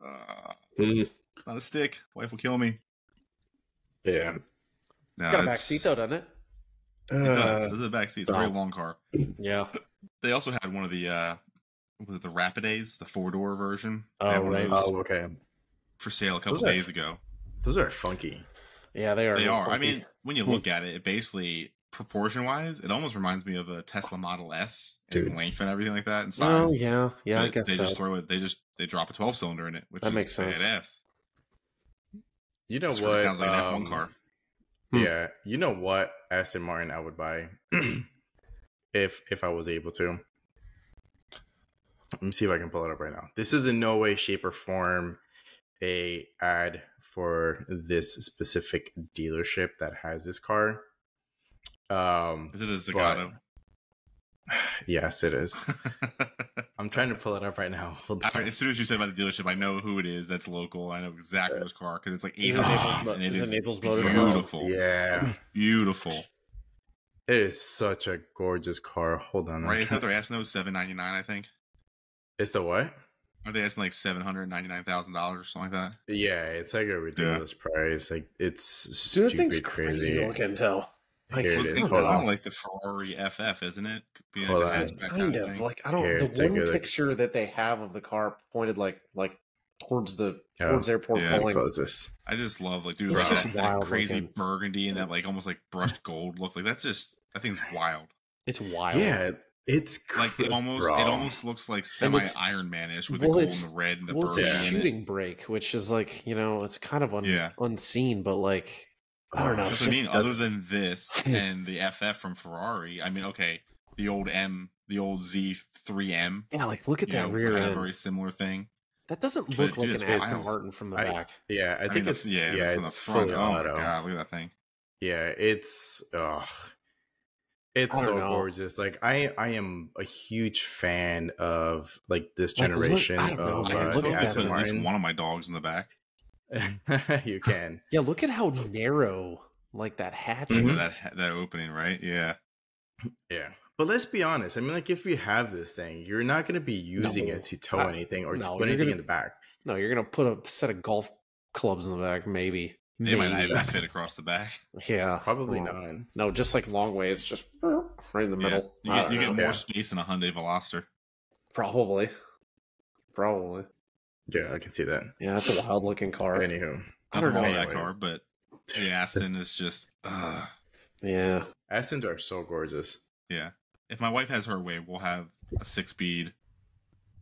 it's not a stick. Wife will kill me. Yeah. No, it's got a back seat, though, doesn't it? It does. It does a back seat. It's a very long car. Yeah. They also had one of the the Rapidays, the 4-door version. Oh, right. Okay. For sale a couple days ago. Those are funky. Yeah, they are. They are. funky. I mean, when you look at it, it basically, proportion-wise, it almost reminds me of a Tesla Model S in length and everything like that, and size. Oh yeah, yeah, I guess they so. just throw it. They drop a 12-cylinder in it, which That is makes sense. badass. You know It what? sounds like an F1 car. Yeah, you know what Aston Martin I would buy if I was able to. Let me see if I can pull it up right now. This is in no way, shape, or form a ad for this specific dealership that has this car. Is it a Zagato? Yes, it is. I'm trying to pull it up right now. As soon as you said about the dealership, I know who it is. That's local. I know exactly this car because it's like 800 and it is beautiful. Yeah, beautiful. It is such a gorgeous car. Hold on, right? Isn't that they're asking those $799? I think it's the what? Are they asking like $799,000 or something like that? Yeah, it's like a ridiculous price. Like it's stupid, crazy. I can tell. Like, here it is. Hold on. Like the Ferrari FF, isn't it? Being like kind of. Like I don't. Here, the one picture that they have of the car pointed like towards airport pulling. I just love dude, it's just that crazy looking. Burgundy and that almost brushed gold look. That thing's wild. It's wild. Yeah. It's good, it almost looks like semi Iron Man-ish with the gold and the red and the burgundy. It's a shooting brake, which is it's kind of unseen, but I don't know. I mean, other than this and the FF from Ferrari, I mean, okay, the old Z3M. Yeah, look at that rear end. A very similar thing. That doesn't look like an Aston Martin from the back. Yeah, I think it's from the front. Oh my god, look at that thing. Yeah, it's so gorgeous. I am a huge fan of this generation of Aston Martin. One of my dogs in the back. You can. Yeah, look at how narrow that hatch is. That opening, right? Yeah. Yeah. But let's be honest. I mean, if you have this thing, you're not going to be using it to tow anything or to put anything in the back. No, you're going to put a set of golf clubs in the back, maybe. They might not even fit across the back. Yeah. Probably not. No, just long ways, just right in the middle. You get more space than a Hyundai Veloster. Probably. Yeah, I can see that. Yeah, that's a wild looking car. Anywho. I don't know that car, but the Aston is just yeah. Astons are so gorgeous. Yeah. If my wife has her way, we'll have a 6-speed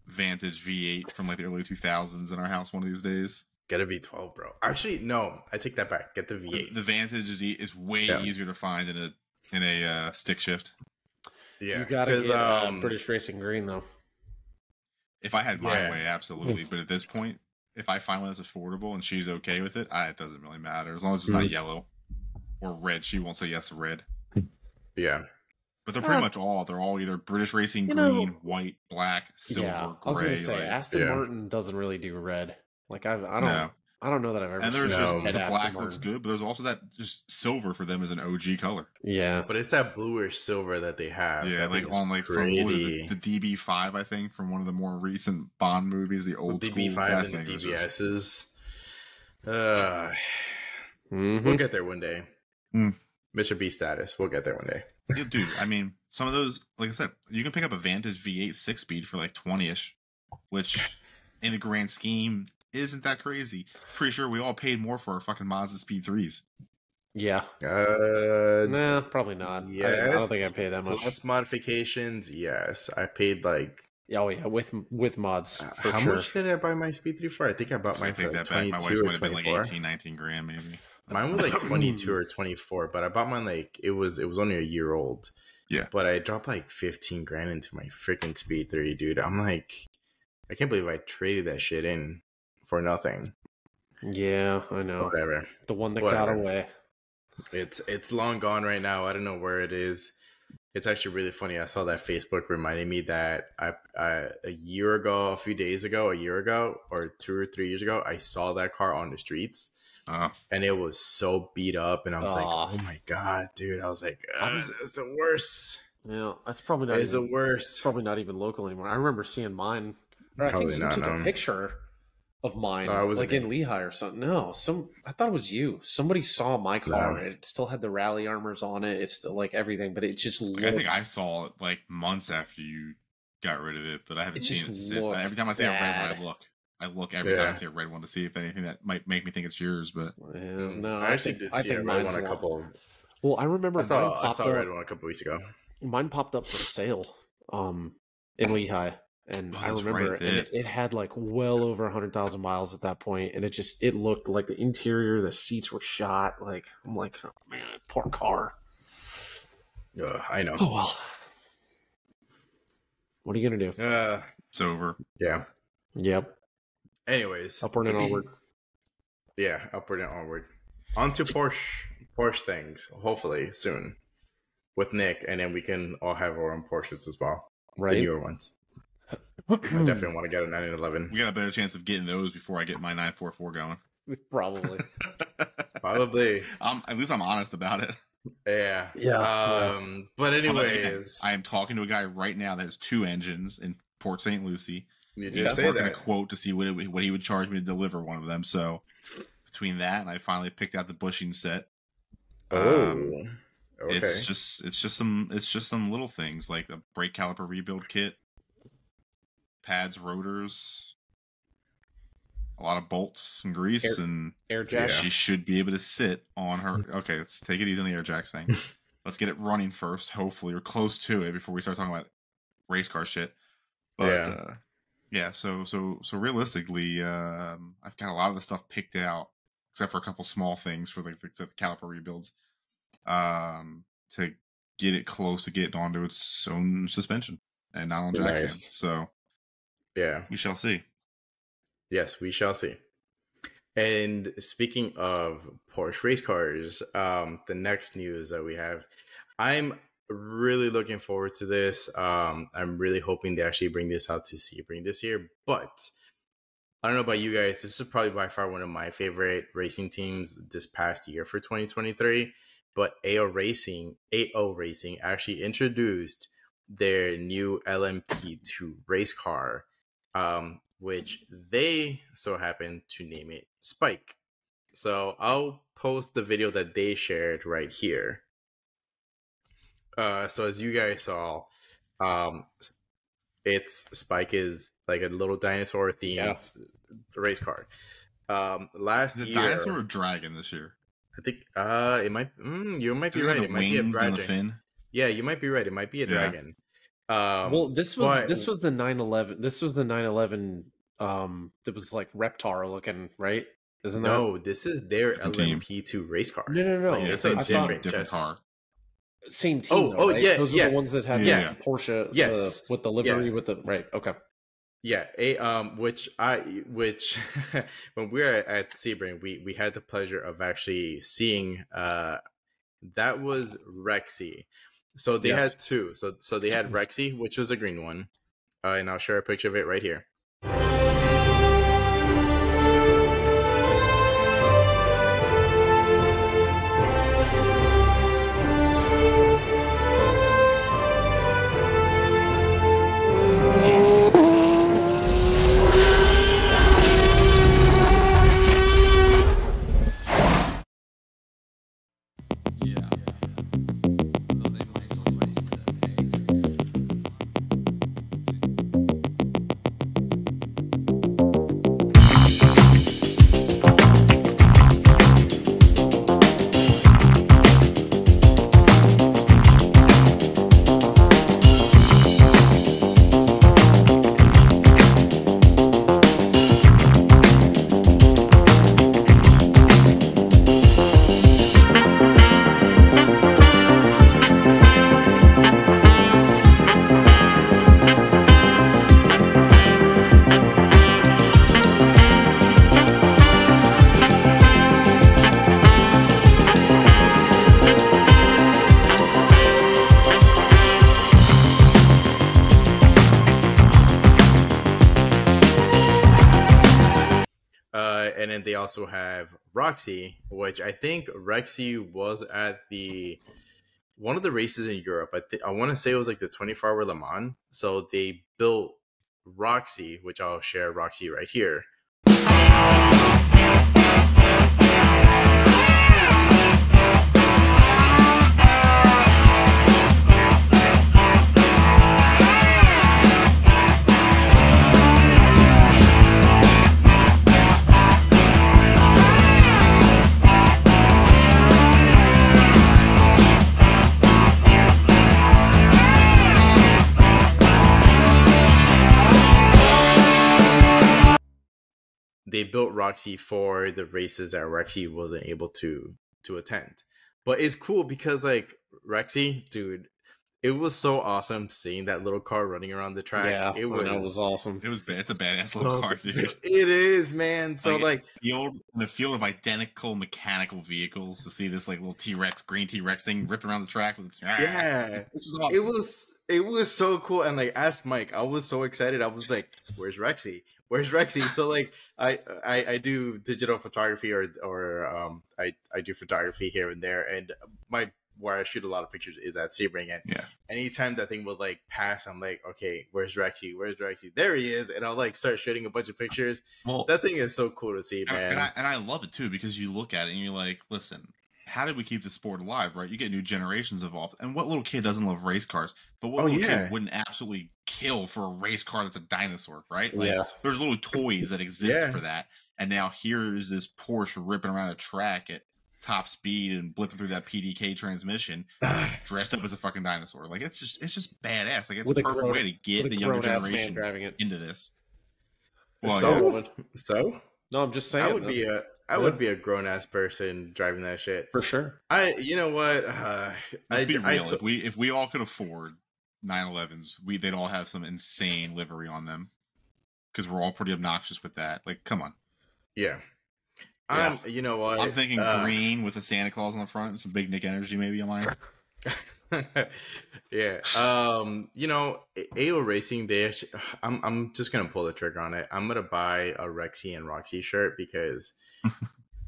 Vantage V8 from the early 2000s in our house one of these days. Get a V12, bro. Actually, no, I take that back. Get the V8. The Vantage is way easier to find in a stick shift. Yeah, you gotta get British Racing Green though. If I had my way, absolutely. But at this point, if I find one that's affordable and she's okay with it, it doesn't really matter as long as it's not yellow or red. She won't say yes to red. Yeah. But they're pretty much they're all either British Racing Green, white, black, silver, gray. I was gonna say Aston Martin doesn't really do red. I don't know that I've ever seen. And there's the black looks good, but there's also that just silver for them as an OG color. Yeah, but it's that bluish silver that they have. Yeah, from what was it, the DB5, I think, from one of the more recent Bond movies, the old school. DB5 and the DBSs. We'll get there one day. Mr. B status. We'll get there one day. Yeah, dude, I mean, some of those, like I said, you can pick up a Vantage V8 6-speed for 20-ish, which in the grand scheme isn't that crazy. Pretty sure we all paid more for our fucking Mazda Speed 3s. Yeah. Nah, probably not. Yes. I don't think I paid that much. Plus modifications, yes. I paid with mods. For how much did I buy my Speed 3 for? I think I bought mine for 22 my or would have been 24. 19 grand maybe. Mine was 22 or 24, but I bought mine it was only a year old. Yeah. But I dropped 15 grand into my freaking Speed 3, dude. I'm I can't believe I traded that shit in for nothing. Yeah, I know. Whatever. The one that got away. It's long gone right now. I don't know where it is. It's actually really funny. I saw that Facebook reminding me that a year ago, a few days ago, or 2 or 3 years ago, I saw that car on the streets. And it was so beat up, and I was oh my god, dude. I was it's the worst. Yeah, that's probably not. It's the worst. It's probably not even local anymore. I remember seeing mine. I think you took a picture of mine, in Lehigh or something. No, I thought it was you. Somebody saw my car. No. It still had the rally armors on it. It's still everything, but it just looked... I think I saw it months after you got rid of it, but I haven't seen it since. Every time I see a red one, I look. I look every time I see a red one to see if anything that might make me think it's yours. But no, I actually did see a red one a couple. Well, I remember I saw a red one a couple weeks ago. Mine popped up for sale, in Lehigh, and I remember it had like well over 100,000 miles at that point, and it looked like the interior, the seats were shot. Like I'm like, oh man, poor car. I know. Oh well. What are you gonna do? It's over. Yeah. Yep. Anyways, upward and onward. Yeah, upward and onward. On to Porsche things. Hopefully soon with Nick, and then we can all have our own Porsches as well. Right, the newer ones. I definitely want to get a 911. We got a better chance of getting those before I get my 944 going. Probably. Probably. At least I'm honest about it. Yeah. But anyways, I am talking to a guy right now that has 2 engines in Port St. Lucie. You He's just say working that. a quote to see what he would charge me to deliver one of them. So between that and I finally picked out the bushing set. Okay. It's just some little things like the brake caliper rebuild kit, pads, rotors, a lot of bolts and grease, and air jack. She should be able to sit on her. Okay, let's take it easy on the air jacks thing. Let's get it running first, hopefully, or close to it before we start talking about race car shit. But so realistically, I've got a lot of the stuff picked out, except for a couple small things for the caliper rebuilds, to get it close to getting onto its own suspension and not on jack stands. So yeah, we shall see. Yes, we shall see. And speaking of Porsche race cars, the next news that we have, I'm really looking forward to this. I'm really hoping they actually bring this out to Sebring this year. But I don't know about you guys. This is probably by far one of my favorite racing teams this past year for 2023. But AO Racing actually introduced their new LMP2 race car, which they so happen to name it Spike. So I'll post the video that they shared right here. So as you guys saw, Spike is like a little dinosaur themed race car. Last year, dinosaur or dragon this year? I think it might. You might be right. It might be a dragon. The fin? Yeah, you might be right. It might be a dragon. Well, this was the 911. This was the 911. That was like Reptar looking, right? Isn't that? No, this is their LMP2 race car. No. Like, it's a different car. Same team. Right? Yeah. Those are the ones that have Porsche. Yes, with the livery with the right. Okay. Yeah, which when we were at Sebring, we had the pleasure of actually seeing that was Rexy. So they had 2. So they had Rexy, which was a green one, and I'll share a picture of it right here. And then they also have Roxy, which I think Rexy was at one of the races in Europe. I want to say it was like the 24-hour Le Mans. So they built Roxy, which I'll share Roxy right here. built Roxy for the races that Rexy wasn't able to attend. But it's cool because like Rexy, dude, it was so awesome seeing that little car running around the track. Yeah, it was awesome. It was it's a badass little car, dude. It is, man. So like in the field of identical mechanical vehicles, to see this like little T-Rex, green T-Rex thing ripped around the track was yeah, which is awesome. It was so cool. And like ask Mike, I was so excited. I was like, where's Rexy? Where's Rexy? So like I do digital photography or I do photography here and there, and where I shoot a lot of pictures is at Sebring, and anytime that thing would like pass, I'm like, okay, where's Rexy? Where's Rexy? There he is, and I'll like start shooting a bunch of pictures. Well, that thing is so cool to see, man. And I love it too, because you look at it and you're like, listen, how did we keep the sport alive, right? You get new generations involved, and what little kid doesn't love race cars? But what little kid wouldn't absolutely kill for a race car that's a dinosaur, right? Like, there's little toys that exist for that, and now here's this Porsche ripping around a track at top speed and blipping through that PDK transmission, dressed up as a fucking dinosaur. Like it's just badass. Like it's a perfect way to get the younger generation driving it into this. Well, so no, I'm just saying I would be a grown ass person driving that shit for sure. You know what? Let's be real. If we all could afford 911s, they'd all have some insane livery on them, because we're all pretty obnoxious with that. Like, come on. Yeah. You know what? I'm thinking green with a Santa Claus on the front and some Big Nick energy maybe in line. Yeah. You know, AO Racing, I'm just gonna pull the trigger on it. I'm gonna buy a Rexy and Roxy shirt because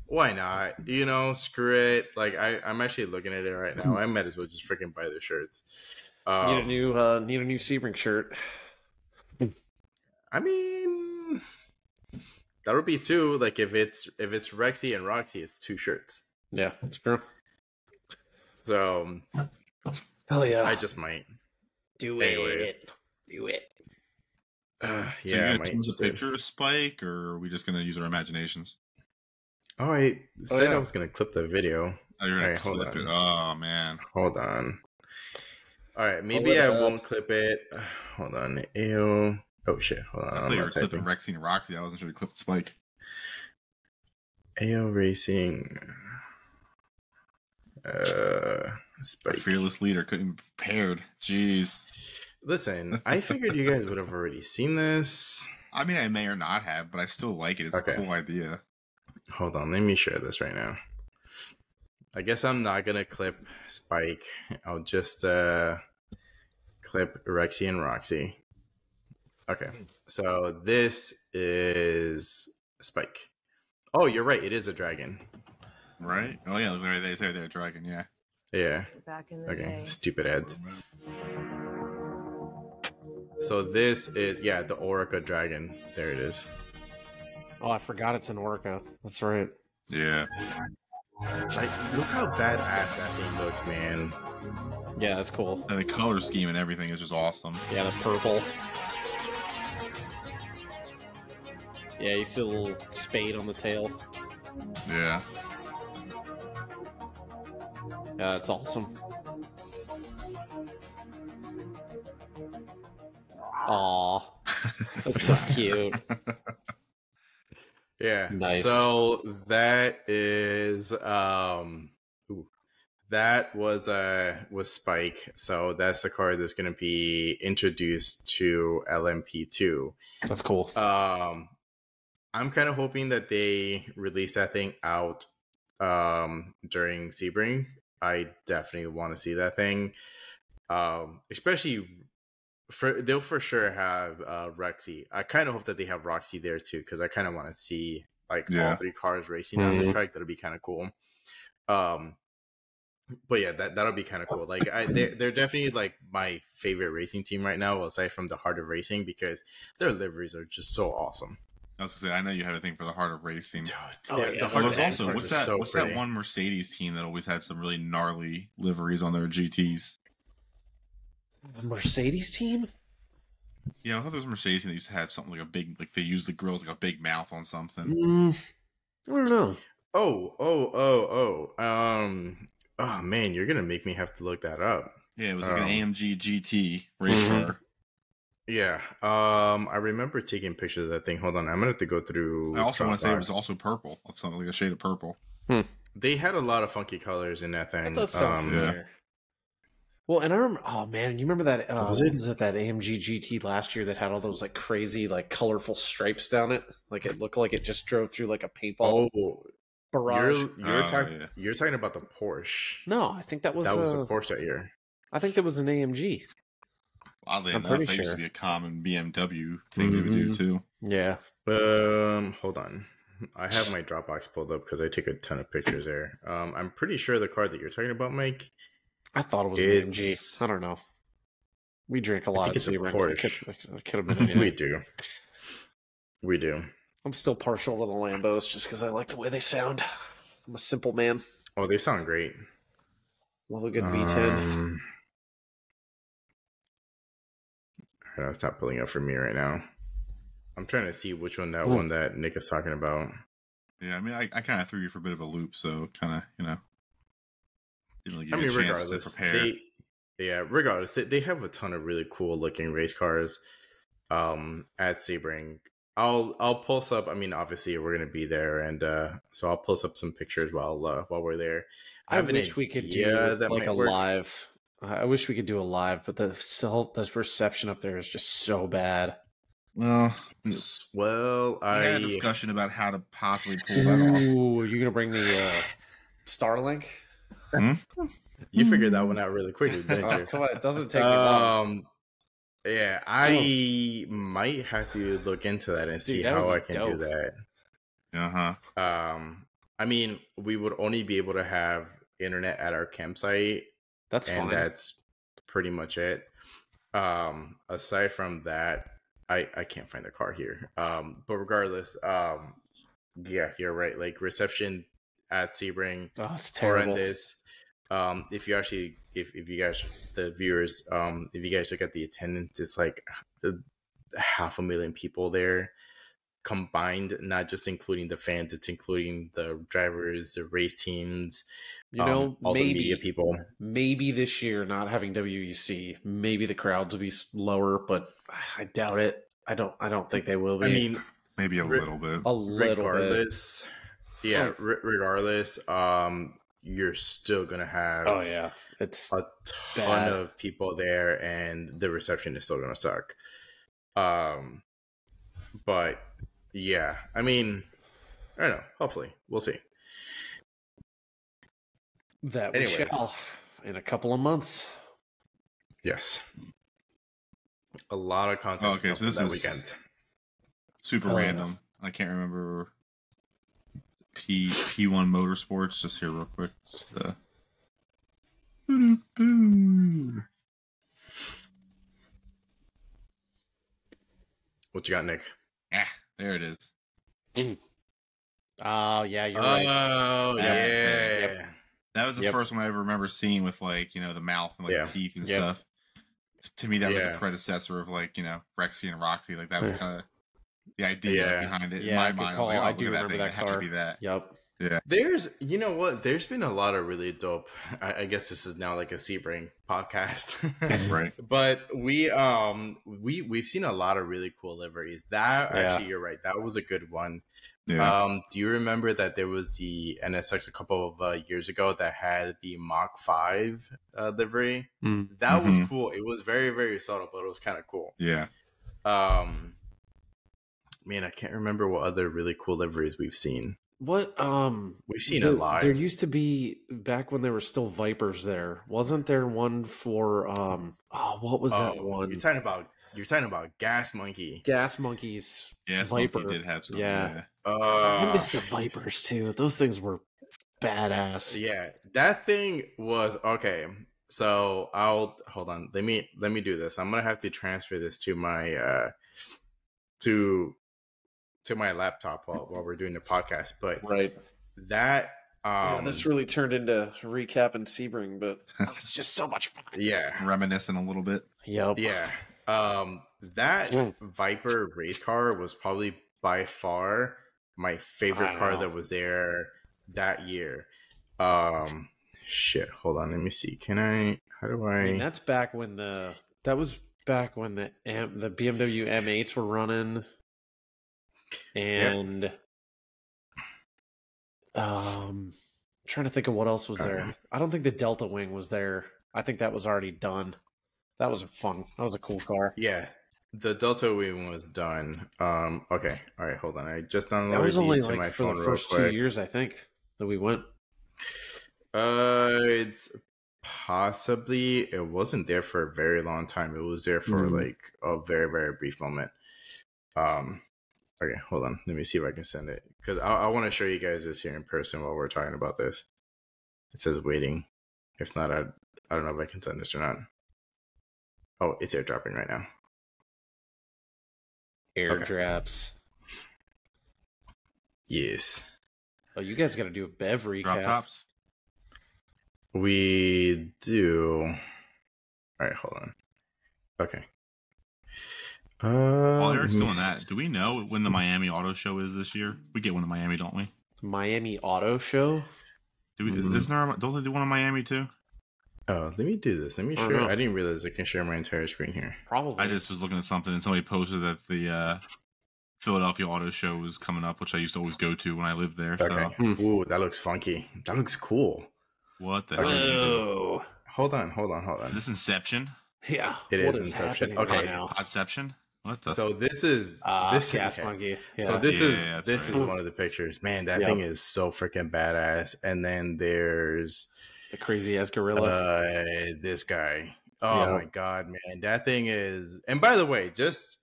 why not? You know, screw it. Like I'm actually looking at it right now. I might as well just freaking buy the shirts. Need a new Sebring shirt. I mean, that would be two. Like if it's Rexy and Roxy, it's two shirts. Yeah, sure. So, hell yeah, I just might do it. Do it. So you're gonna change the picture of Spike, or are we just gonna use our imaginations? Oh, I said I was gonna clip the video. Oh, you're gonna clip it. Oh man, hold on. All right, maybe I won't clip it. Hold on. Ew. Oh shit! Hold on. I thought you were clipping Rexy and Roxy. I wasn't sure you clipped Spike. AO Racing. Spike. Our fearless leader couldn't be prepared. Jeez. Listen, I figured you guys would have already seen this. I mean, I may or not have, but I still like it. It's a cool idea. Hold on, let me share this right now. I guess I'm not gonna clip Spike. I'll just clip Rexy and Roxy. Okay, so this is Spike. Oh, you're right. It is a dragon. Right? Oh yeah, they say they're a dragon. Yeah. Yeah. Back in the day. Stupid ads. So this is the Orica dragon. There it is. Oh, I forgot it's an Orica. That's right. Yeah. Like, look how badass that thing looks, man. Yeah, that's cool. And the color scheme and everything is just awesome. Yeah, the purple. Yeah, you see a little spade on the tail. Yeah. Yeah, that's awesome. Aw. That's so cute. Yeah. Nice. So that is that was Spike. So that's the card that's gonna be introduced to LMP2. That's cool. I'm kind of hoping that they release that thing out during Sebring. I definitely want to see that thing. Especially they'll for sure have Rexy. I kind of hope that they have Roxy there too, because I kind of want to see all three cars racing on the track. That'll be kind of cool. But yeah, that'll be kind of cool. Like they're definitely like my favorite racing team right now, aside from the Heart of Racing, because their liveries are just so awesome. I was gonna say, I know you had a thing for the Heart of Racing. Dude, what's that one Mercedes team that always had some really gnarly liveries on their GTs? A Mercedes team? Yeah, I thought there was a Mercedes team that used to have something like a big, like they used the grills like a big mouth on something. I don't know. Oh man, you're gonna make me have to look that up. Yeah, it was like an AMG GT race car. Yeah. I remember taking pictures of that thing. Hold on, I'm gonna have to go through. I also want to say it was Dropbox. also purple, of something like a shade of purple. They had a lot of funky colors in that That thing. does sound familiar. Well, and I remember, oh man, you remember that? Was What it? was it, that AMG GT last year that had all those like crazy, like colorful stripes down it? Like it looked like it just drove through like a paintball Oh, barrage. you're talking about the Porsche. No, I think that was the Porsche that year. I think that was an AMG. Oddly I'm enough, pretty that used sure. to be a common BMW thing they would do too. Yeah. Hold on. I have my Dropbox pulled up because I take a ton of pictures there. I'm pretty sure the car that you're talking about, Mike. I thought it was an AMG. I don't know. We drink a lot at it's a Sebring. Porsche. It could have been anything. We do. I'm still partial to the Lambos just because I like the way they sound. I'm a simple man. Oh, they sound great. Love a good V10. It's not pulling up for me right now. I'm trying to see which one that Nick is talking about. Yeah, I mean, I kind of threw you for a bit of a loop, so kind of, didn't really give you a chance regardless, to prepare. regardless, they have a ton of really cool looking race cars at Sebring. I'll post up. I mean, obviously we're gonna be there, and so I'll post up some pictures while we're there. I wish we could do like a live. I wish we could do a live, but the reception up there is just so bad. Well, I had a discussion about how to possibly pull that off. Ooh, are you gonna bring the Starlink? You figured that one out really quickly, didn't you? Come on, it doesn't take me long. Yeah, I might have to look into that and see how I can do that. I mean, we would only be able to have internet at our campsite. That's fine. That's pretty much it. Aside from that, I can't find a car here. But regardless, yeah, you're right. Like reception at Sebring, it's terrible. horrendous. If you guys, the viewers, if you guys look at the attendance, it's like 500,000 people there combined, not just including the fans, it's including the drivers, the race teams, all the media people. Maybe this year, not having WEC, maybe the crowds will be lower, but I doubt it. I don't think they will be. I mean, maybe a little bit. Regardless, you're still gonna have it's a ton of people there, and the reception is still gonna suck. But yeah, I mean, I don't know. Hopefully, we'll see. That we shall in a couple of months. Yes, a lot of content. Okay, so this that is weekend. Super random. I can't remember. P1 Motorsports, just here real quick. Just, what you got, Nick? There it is. Oh yeah, you're right. Oh yeah. Yep. That was the first one I ever remember seeing with like, the mouth and like teeth and stuff. To me, that was like a predecessor of like, Rexy and Roxy. Like that was kind of the idea behind it. In my mind, I was like, I do remember that car. To be that. Yep. Yeah. There's been a lot of really dope. I guess this is now like a Sebring podcast, right? But we've seen a lot of really cool liveries. Actually, you're right. That was a good one. Yeah. Do you remember that there was the NSX a couple of years ago that had the Mach 5 livery? That was cool. It was very, very subtle, but it was kind of cool. Yeah. Man, I can't remember what other really cool liveries we've seen. What we've seen a lot. There used to be, back when there were still Vipers there, wasn't there one for what was that one? You're talking about Gas Monkey. Gas Monkeys. Gas Monkey did have some. Yeah. I missed the Vipers too. Those things were badass. Yeah. That thing was okay. So hold on. Let me do this. I'm gonna have to transfer this to my to my laptop while we're doing the podcast. But that this really turned into recapping Sebring, but it's just so much fun. Yeah, reminiscing a little bit. Yep. Yeah. That Viper race car was probably by far my favorite car that was there that year. Shit, hold on, let me see. How do I mean, that's back when that was back when the BMW M8s were running, and trying to think of what else was there. I don't think the Delta Wing was there. I think that was already done. That was fun. That was a cool car. Yeah, the Delta Wing was done. Okay, all right, hold on. I just downloaded That was only these to like my for phone the real first quick. 2 years, I think, that we went. It's possibly it wasn't there for a very long time. It was there for like a very, very brief moment. Okay, hold on. Let me see if I can send it because I want to show you guys this here in person while we're talking about this. It says waiting. If not, I don't know if I can send this or not. Oh, it's airdropping right now. Airdrops. Okay. Yes. Oh, you guys got to do a Bev recap. Drop tops. We do. All right, hold on. Okay. While Eric's doing that, do we know when the Miami Auto Show is this year? We get one in Miami, don't we? Miami Auto Show? Do we? Don't they do one in Miami too? Oh, let me do this. Let me share. I didn't realize I can share my entire screen here. Probably. I just was looking at something and somebody posted that the Philadelphia Auto Show was coming up, which I used to always go to when I lived there. Okay. So. Ooh, that looks funky. That looks cool. What the hell? Did you do? Hold on. Is this Inception? Yeah. It is Inception. Okay. Right now? Podception? What the? So this is Gas Monkey. Yeah. So this is one of the pictures. Man, that thing is so freaking badass. And then there's the crazy ass gorilla. This guy. Oh my god, man, that thing is. And by the way, just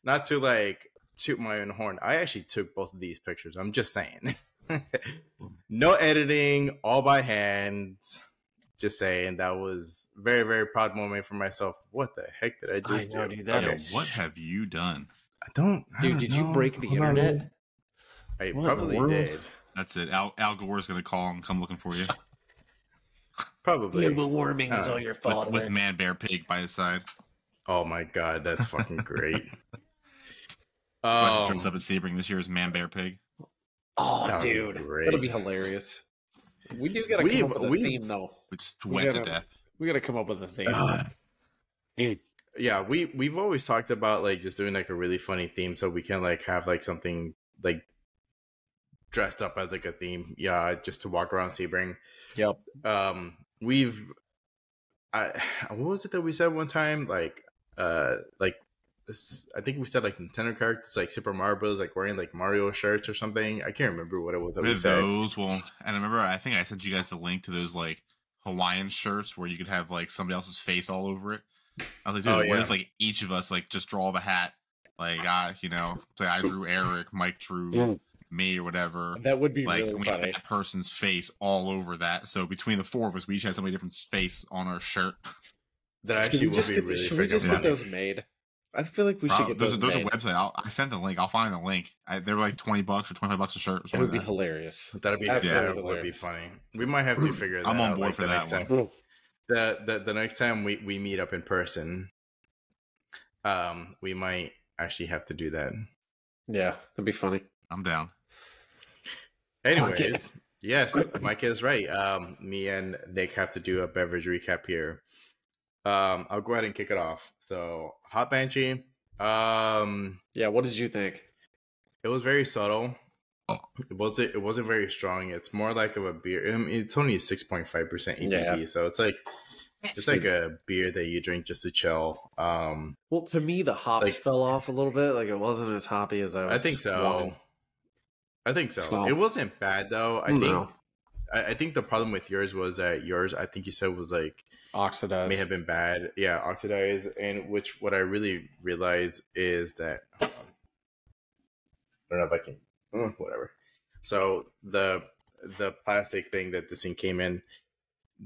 not to like toot my own horn, I actually took both of these pictures. I'm just saying, no editing, all by hand. Just saying, that was very, very proud moment for myself. What the heck did I just do? Dude, what have you done? I don't did you break the internet? I probably did. That's it. Al Gore's gonna call and come looking for you. Probably. Global warming is all your fault. With Man Bear Pig by his side. Oh my god, that's fucking great. I should dress up at Sebring this year as Man Bear Pig. Oh, dude, that'll be hilarious. We do gotta come up with a theme, though. We just wet to death. We gotta come up with a theme. Yeah, we've always talked about like just doing like a really funny theme so we can like have like something like dressed up as like a theme. Yeah, just to walk around Sebring. Yep. What was it that we said one time? Like this, I think we said like Nintendo characters, like Super Mario Bros, like wearing like Mario shirts or something. I can't remember what it was that we said. Those, well, and I remember I think I sent you guys the link to those like Hawaiian shirts where you could have like somebody else's face all over it. I was like, dude, what if like each of us like just draw the hat? Like say I drew Eric, Mike drew me or whatever. That would be like really we funny. had that person's face all over that. So between the four of us, we each had somebody different face on our shirt. That actually would be really funny. Should we just get those made? I feel like we should get those. There's made. a website. I sent the link. I'll find the link. They were like $20 or $25 a shirt. Or it would be hilarious. That'd be would be funny. We might have to figure that out. I'm on board like, for that one. Time. The next time we meet up in person, we might actually have to do that. Yeah, that'd be funny. I'm down. Anyways, yes, Mike is right. Me and Nick have to do a beverage recap here. I'll go ahead and kick it off. So, Hot Banshee. Yeah, what did you think? It was very subtle. It wasn't very strong. It's more like of a beer. I mean, it's only 6.5% ABV, so it's like a beer that you drink just to chill. Well, to me, the hops fell off a little bit. Like it wasn't as hoppy as I was. I think so. So, it wasn't bad though. I think the problem with yours was that I think you said was like oxidized. May have been bad. Yeah, oxidized. And what I really realized is that I don't know if I can. Whatever. So the plastic thing that this thing came in,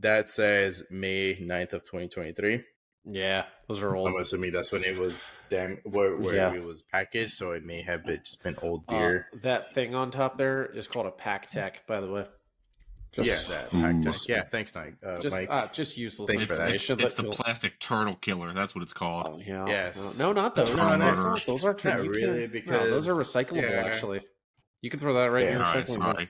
that says May 9th of 2023. Yeah, those are old. I'm assuming that's when it was where it was packaged, so it may have just been old beer. That thing on top there is called a Pack Tech, by the way. Pack Tech. Yeah, thanks, Mike. Just useless Thanks information. It's the plastic turtle killer. That's what it's called. Oh, yeah. Yes. No, not those. No, those are not really because those are recyclable. Actually, you can throw that right in your recycling bin.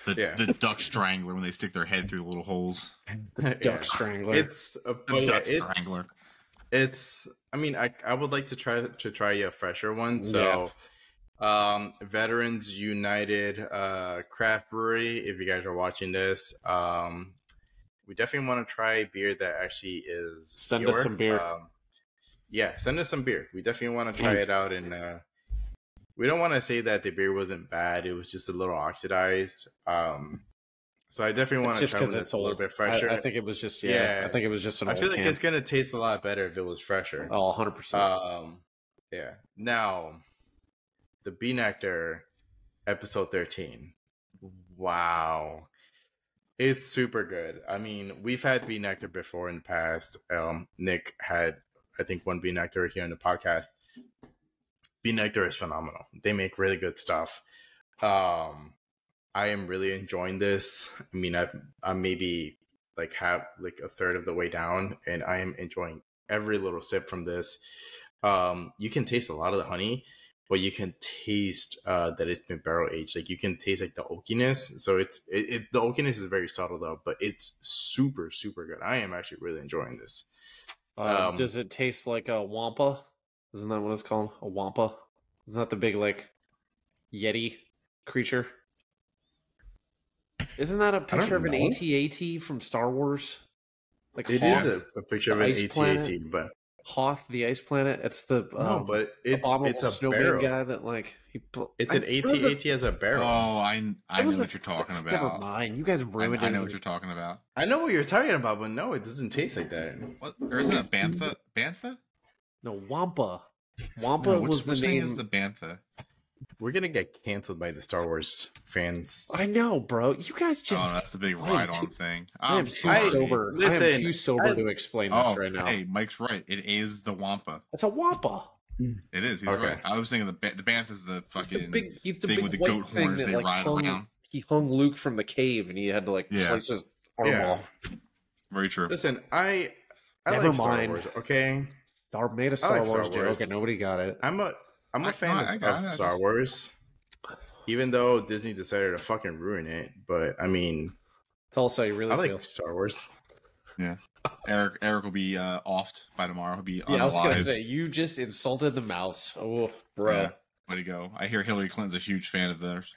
The duck strangler when they stick their head through the little holes. The duck strangler. It's a duck strangler. It's. I mean, I would like to try a fresher one. So, Veterans United Craft Brewery. If you guys are watching this, we definitely want to try beer that actually is Send pure. us some beer. Yeah, send us some beer. We definitely want to try it out, and we don't want to say that the beer wasn't bad. It was just a little oxidized. So I definitely want to try one that's a little bit fresher. I think it was just I think it was just an old I feel like can. it's gonna taste a lot better if it was fresher. Oh, 100%. Yeah. Now, the Bee Nectar, episode 13. Wow. It's super good. I mean, we've had Bee Nectar before in the past. Nick had, I think, one Bee Nectar here in the podcast. Bee Nectar is phenomenal. They make really good stuff. I am really enjoying this. I mean, I'm maybe like a third of the way down, and I am enjoying every little sip from this. You can taste a lot of the honey, but you can taste that it's been barrel aged. Like you can taste like the oakiness. So the oakiness is very subtle though, but it's super, super good. I am actually really enjoying this. Does it taste like a wampa? Isn't that what it's called? A wampa? Isn't that the big like Yeti creature? Isn't that a picture of an AT-AT from Star Wars? Like it Hoth, is a picture of an AT-AT, but Hoth, the ice planet. It's the but it's a snowman barrel guy that like it's an AT-AT as a barrel. Oh, I know what you're talking about. Never mind, you guys ruined it. I know what you're talking about. I know what you're talking about, but no, it doesn't taste like that. What? Or is it a bantha? Bantha? No, wampa. Wampa was the name. Is the bantha? We're gonna get canceled by the Star Wars fans. I know, bro. You guys just. Oh, that's the big ride-on thing. I am too sober. Listen, I am too sober to explain this right now. Hey, Mike's right. It is the wampa. It's a wampa. It is. He's right. I was thinking the bantha is the fucking he's the thing big with the goat horns that, they like, ride around. He hung Luke from the cave, and he had to like slice his arm off. Very true. Listen, I Never like Star mind. Wars. Okay, made a Star Wars Star Wars joke, and nobody got it. I'm a fan of Star Wars. Even though Disney decided to fucking ruin it, but I mean, Tell us how you really feel. like Star Wars. Yeah, Eric will be offed by tomorrow. He'll be unalive. I was gonna say you just insulted the mouse. Oh, bro, way to go! I hear Hillary Clinton's a huge fan of theirs.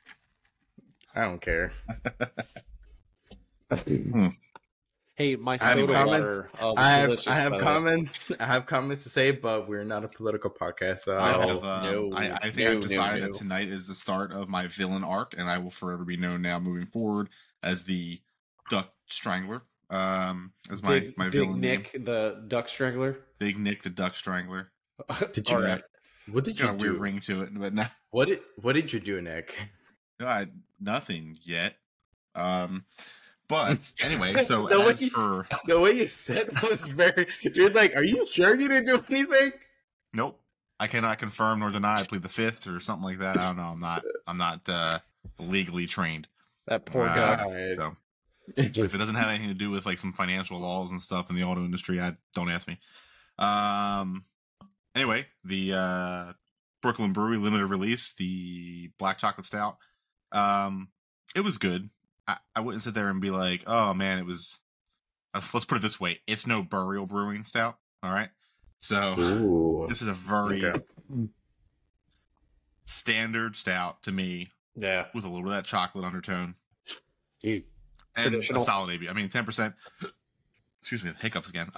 I don't care. Hey, my soda water. I have comments to say, but we're not a political podcast. So I think I've decided that tonight is the start of my villain arc, and I will forever be known now moving forward as the Duck Strangler. As my villain Nick, name. the Duck Strangler. Big Nick, the Duck Strangler. Did you? Right. What did you do? A weird ring to it, but no. What did you do, Nick? No, nothing yet. But anyway, so the way you said that was very. You're like, are you sure you didn't do anything? Nope, I cannot confirm nor deny. I plead the fifth or something like that. I don't know. I'm not legally trained. That poor guy. So if it doesn't have anything to do with like some financial laws and stuff in the auto industry, don't ask me. Anyway, the Brooklyn Brewery limited release, the Black Chocolate Stout. It was good. I wouldn't sit there and be like, oh man, it was. Let's put it this way: it's no Burial Brewing Stout. All right, so this is a very standard stout to me. Yeah, with a little bit of that chocolate undertone. Dude, and a solid ABV. I mean, 10%. Excuse me, hiccups again.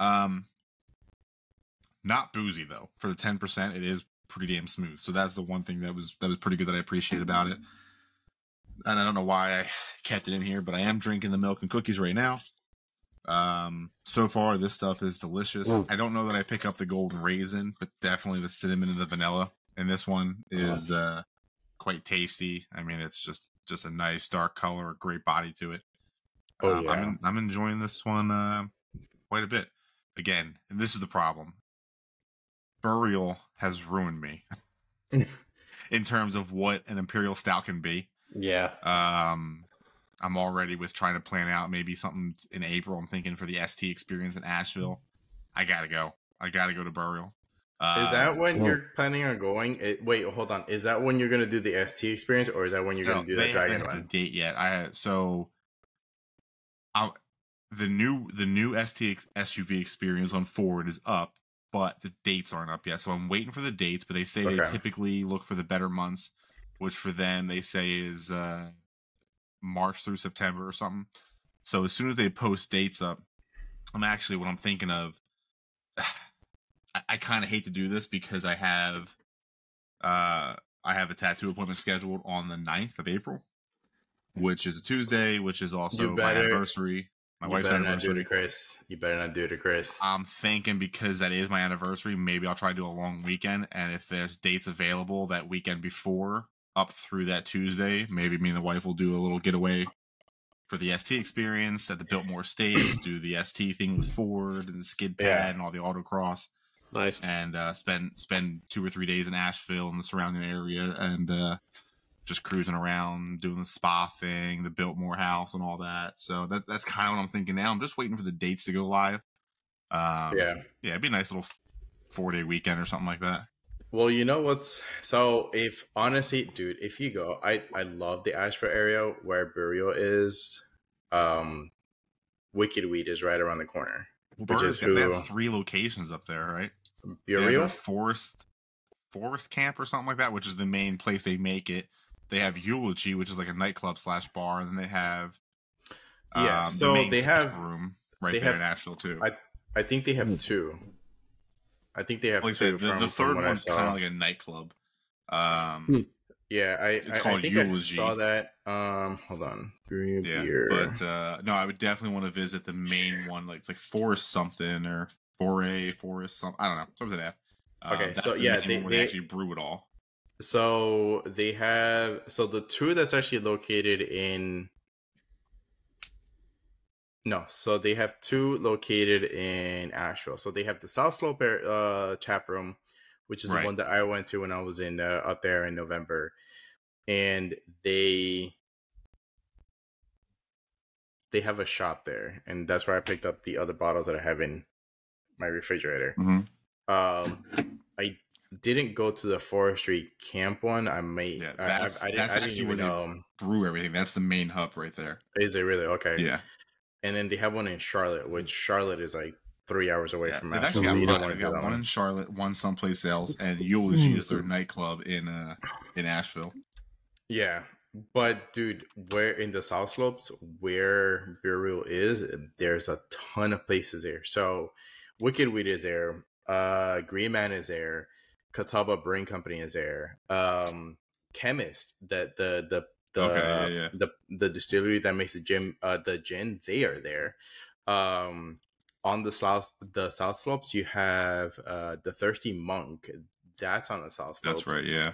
Not boozy though. For the 10%, it is pretty damn smooth. So that's the one thing that was pretty good that I appreciate about it. And I don't know why I kept it in here, but I am drinking the milk and cookies right now. So far, this stuff is delicious. I don't know that I pick up the golden raisin, but definitely the cinnamon and the vanilla. And this one is quite tasty. I mean, it's just a nice dark color, a great body to it. I'm enjoying this one quite a bit. Again, and this is the problem. Burial has ruined me in terms of what an imperial stout can be. Yeah. I'm already with trying to plan out maybe something in April. I'm thinking for the ST experience in Asheville. I gotta go to Burial. Is that when you're planning on going? Wait, hold on. Is that when you're going to do the ST experience, or is that when you're going to do the Dragon one? Date yet? The new ST SUV experience on Ford is up, but the dates aren't up yet. So I'm waiting for the dates, but they say they typically look for the better months, which for them they say is March through September or something. So as soon as they post dates up, what I'm thinking of, I kind of hate to do this because I have a tattoo appointment scheduled on the 9th of April, which is a Tuesday, which is also my anniversary. My wife's anniversary. You better not do it to Chris. I'm thinking because that is my anniversary, maybe I'll try to do a long weekend. And if there's dates available that weekend before, up through that Tuesday, maybe me and the wife will do a little getaway for the ST experience at the Biltmore States, do the ST thing with Ford and the skid pad and all the autocross. Nice. And spend 2 or 3 days in Asheville and the surrounding area and just cruising around, doing the spa thing, the Biltmore house and all that. So that's kind of what I'm thinking now. I'm just waiting for the dates to go live. Yeah, it'd be a nice little 4-day weekend or something like that. Well, you know what's so if honestly, dude, if you go, I love the Asheville area where Burial is. Wicked Weed is right around the corner. Well, they have 3 locations up there, right? Burial, Forest Camp or something like that, which is the main place they make it. They have Eulogy, which is like a nightclub / bar, and then they have so the main they have room right there in Asheville too. I think they have 2. I think they have like 2. The third one's kind of like a nightclub. Yeah, it's called think Eulogy. I saw that. Hold on. But no, I would definitely want to visit the main one. Like it's like Forest something or Forest something. I don't know. Something like that. Okay, so yeah, they actually brew it all. So they have the 2 that's actually located in. No, so they have 2 located in Asheville. So they have the South Slope tap room, which is the one that I went to when I was in up there in November, and they have a shop there, and that's where I picked up the other bottles that I have in my refrigerator. Mm-hmm. I didn't go to the Forestry Camp one. I may. Yeah, I didn't even know. Brew everything. That's the main hub right there. Is it really? Okay. Yeah. And then they have one in Charlotte, which Charlotte is like 3 hours away from They've Asheville. actually got one in Charlotte, one someplace else, and Eulogy is their nightclub in Asheville. Yeah, but dude, where in the South Slopes, where Burial is, there's a ton of places there. So Wicked Weed is there, Green Man is there, Catawba Brewing Company is there, Chemist, the distillery that makes the gin, they are there. On the South Slopes, you have the Thirsty Monk. That's on the South Slopes. That's right, yeah.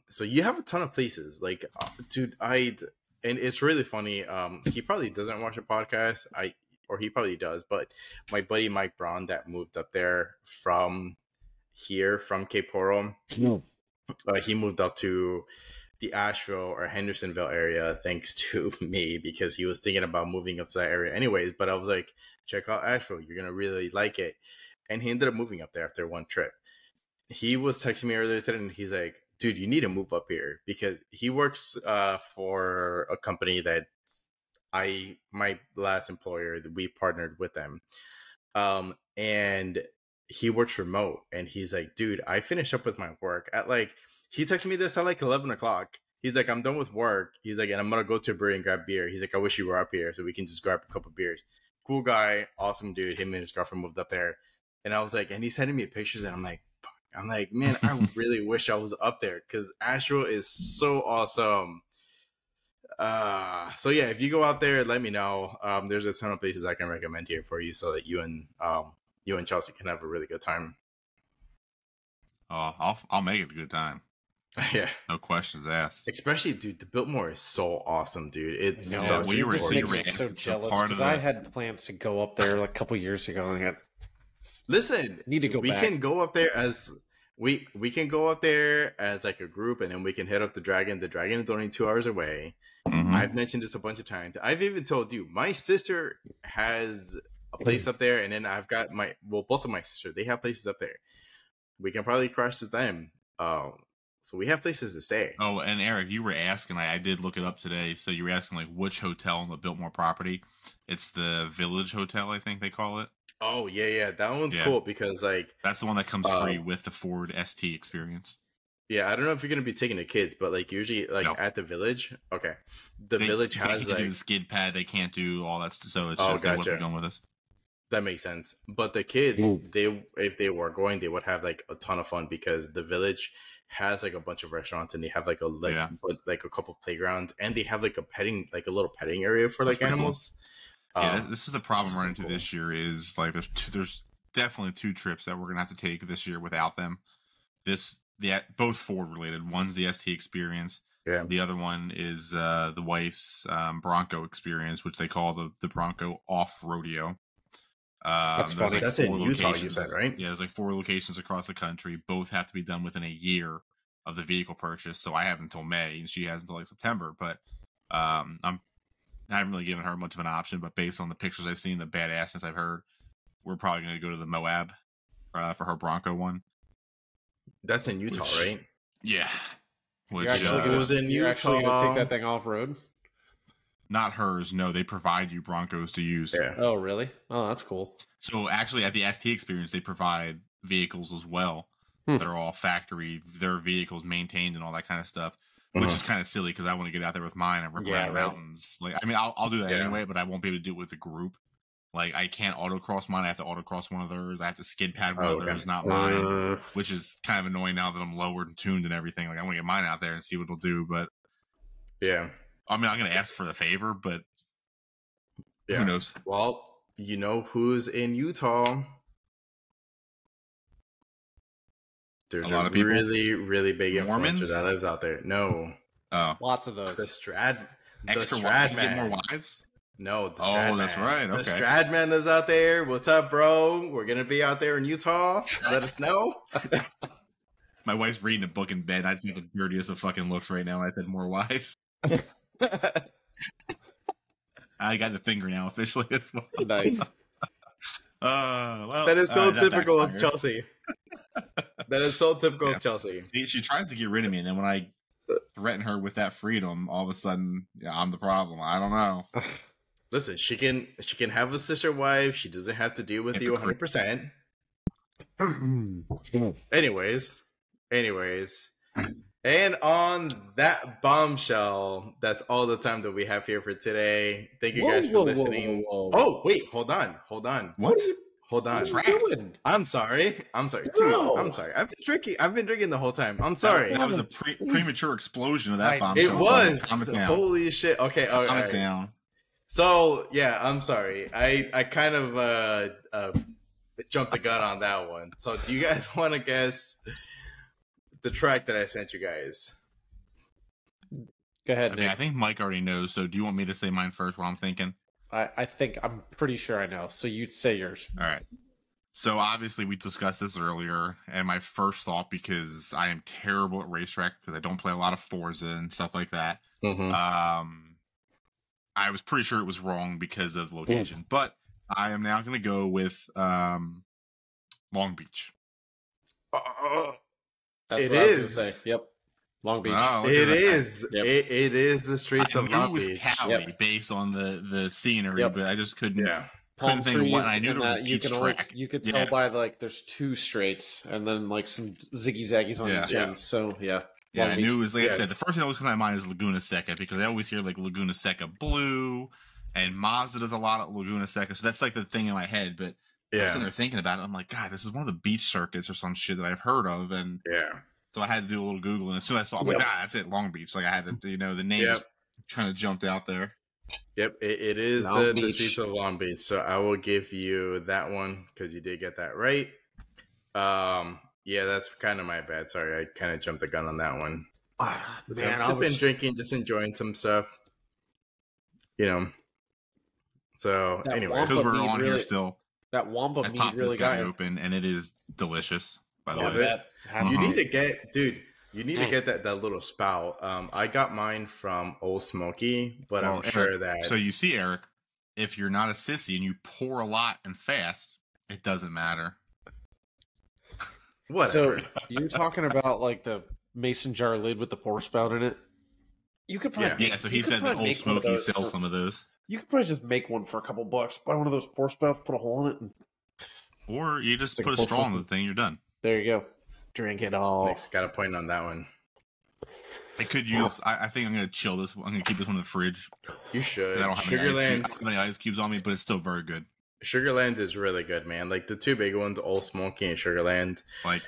So you have a ton of places. Like, dude, and it's really funny. He probably doesn't watch a podcast. Or he probably does, but my buddy Mike Braun that moved up there from Cape Coral, he moved up to the Asheville or Hendersonville area thanks to me, because he was thinking about moving up to that area anyways. But I was like, check out Asheville, you're gonna really like it. And he ended up moving up there after one trip. He was texting me earlier today and he's like, dude, you need to move up here, because he works for a company that my last employer, we partnered with them, and he works remote. And he's like, dude, I finished up with my work at he texted me this at 11 o'clock. He's like, I'm done with work. He's like, and I'm going to go to a brewery and grab beer. He's like, I wish you were up here so we can just grab a couple beers. Cool guy. Awesome dude. Him and his girlfriend moved up there. And I was like, and he's sending me pictures and I'm like, man, I really wish I was up there, because Asheville is so awesome. So yeah, if you go out there, let me know. There's a ton of places I can recommend here for you so that you and Chelsea can have a really good time. Oh, I'll make it a good time. Yeah, no questions asked. Especially, dude, the Biltmore is so awesome, dude. It's so jealous because I had plans to go up there a couple years ago and need to go. We can go up there as we can go up there as like a group, and then we can head up the Dragon. The Dragon is only 2 hours away. Mm-hmm. I've mentioned this a bunch of times. I've even told you my sister has a place up there, and then I've got both of my sisters. They have places up there. We can probably crash with them. so we have places to stay. Oh, and Eric, you were asking. I did look it up today. So you were asking like which hotel on the Biltmore property? It's the Village Hotel, I think they call it. Oh yeah, that one's cool because like that's the one that comes free with the Ford ST experience. Yeah, I don't know if you're gonna be taking the kids, but like usually like at the Village, okay, Village has like the skid pad. They can't do all that, so it's just they wouldn't be going with us. That makes sense. But the kids, if they were going, they would have like a ton of fun because the Village has like a bunch of restaurants and they have like a couple playgrounds and they have like a little petting area for like animals. Cool. Yeah, this is the problem running into this year is like there's definitely 2 trips that we're gonna have to take this year without them. Both Ford related. One's the ST experience. Yeah. The other one is the wife's Bronco experience, which they call the Bronco off rodeo. That's funny. That's in Utah, you said, right? Yeah, there's like 4 locations across the country. Both have to be done within a year of the vehicle purchase. So I have until May, and she has until like September. But I haven't really given her much of an option. But based on the pictures I've seen, the badassness I've heard, we're probably going to go to the Moab for her Bronco one. That's in Utah, right? Yeah. Which you're actually going to take that thing off road? Not hers. No, they provide you Broncos to use. Yeah. Oh, really? Oh, that's cool. So actually, at the ST experience, they provide vehicles as well. They're all factory, their vehicles maintained and all that kind of stuff, which is kind of silly because I want to get out there with mine and rip around mountains. Like, I mean, I'll do that anyway, but I won't be able to do it with a group. Like, I can't autocross mine. I have to autocross one of theirs. I have to skid pad one of theirs, not mine, which is kind of annoying now that I'm lowered and tuned and everything. Like, I want to get mine out there and see what it'll do. But yeah, I mean, I'm going to ask for the favor, but who knows? Well, you know who's in Utah? There's a lot of people. Really, really big influencer that lives out there. No. Oh. Lots of those. The Strad man. Get more wives? No, the Strad that's right. Okay. The Strad man lives out there. What's up, bro? We're going to be out there in Utah. Let us know. My wife's reading a book in bed. I think the dirtiest of fucking looks right now. I said more wives. I got the finger now officially as well. Nice. Well, that is so typical of Chelsea. That is so typical of Chelsea. See, she tries to get rid of me, and then when I threaten her with that freedom, all of a sudden, I'm the problem. I don't know. Listen, she can have a sister wife. She doesn't have to deal with you 100%. Anyways. And on that bombshell, that's all the time that we have here for today. Thank you guys for listening. Oh, wait, hold on. What? Hold on. What are you doing? I'm sorry. Dude, I'm sorry. I've been drinking the whole time. I'm sorry. That was a premature explosion of that bombshell. It was. Holy shit. Okay. Calm it down. So, yeah, I'm sorry. I kind of jumped the gun on that one. So, do you guys want to guess the track that I sent you guys? Go ahead, Nick. I think Mike already knows, so do you want me to say mine first, what I'm thinking? I'm pretty sure I know, so you say yours. All right. So obviously we discussed this earlier, and my first thought, because I am terrible at racetrack because I don't play a lot of Forza and stuff like that, I was pretty sure it was wrong because of the location, but I am now going to go with Long Beach. That's what I was going to say. Yep. Long Beach. Oh, it is. Yep. It is the streets of Long Beach. It was Cali based on the scenery, but I just couldn't. Yeah. Couldn't think of what. I knew there was a beach track. You could tell by like there's 2 straights and then like some ziggy zaggies on the gens. So yeah, I knew it was like I said. The first thing that was coming to my mind is Laguna Seca because I always hear like Laguna Seca Blue, and Mazda does a lot of Laguna Seca. So that's like the thing in my head. But I was sitting there thinking about it. I'm like, God, this is one of the beach circuits or some shit that I've heard of, and so I had to do a little Google, and as soon as I saw it, I'm like, that's it, Long Beach. Like I had to, the name just kind of jumped out there. Yep, it is the streets of Long Beach. So I will give you that one because you did get that right. Yeah, that's kind of my bad. Sorry, I kind of jumped the gun on that one. Man, I've been drinking, just enjoying some stuff. So anyway, because we're on here still. That Wamba mead really got open, and it is delicious. By the way, you need to get, dude. You need to get that little spout. I got mine from Old Smoky, but I'm sure that. So you see, Eric, if you're not a sissy and you pour a lot and fast, it doesn't matter. Whatever. So you're talking about like the mason jar lid with the pour spout in it. You could probably so he said that Old Smoky sells some of those. You could probably just make one for a couple bucks. Buy one of those pour spouts, put a hole in it, or you just put a straw in the thing. You're done. There you go. Drink it all. Nick's got a point on that one. I could use. I think I'm gonna chill this. I'm gonna keep this one in the fridge. You should. I don't have any ice cubes on me, but it's still very good. Sugarland is really good, man. Like the two big ones, Old Smoky and Sugarland. Like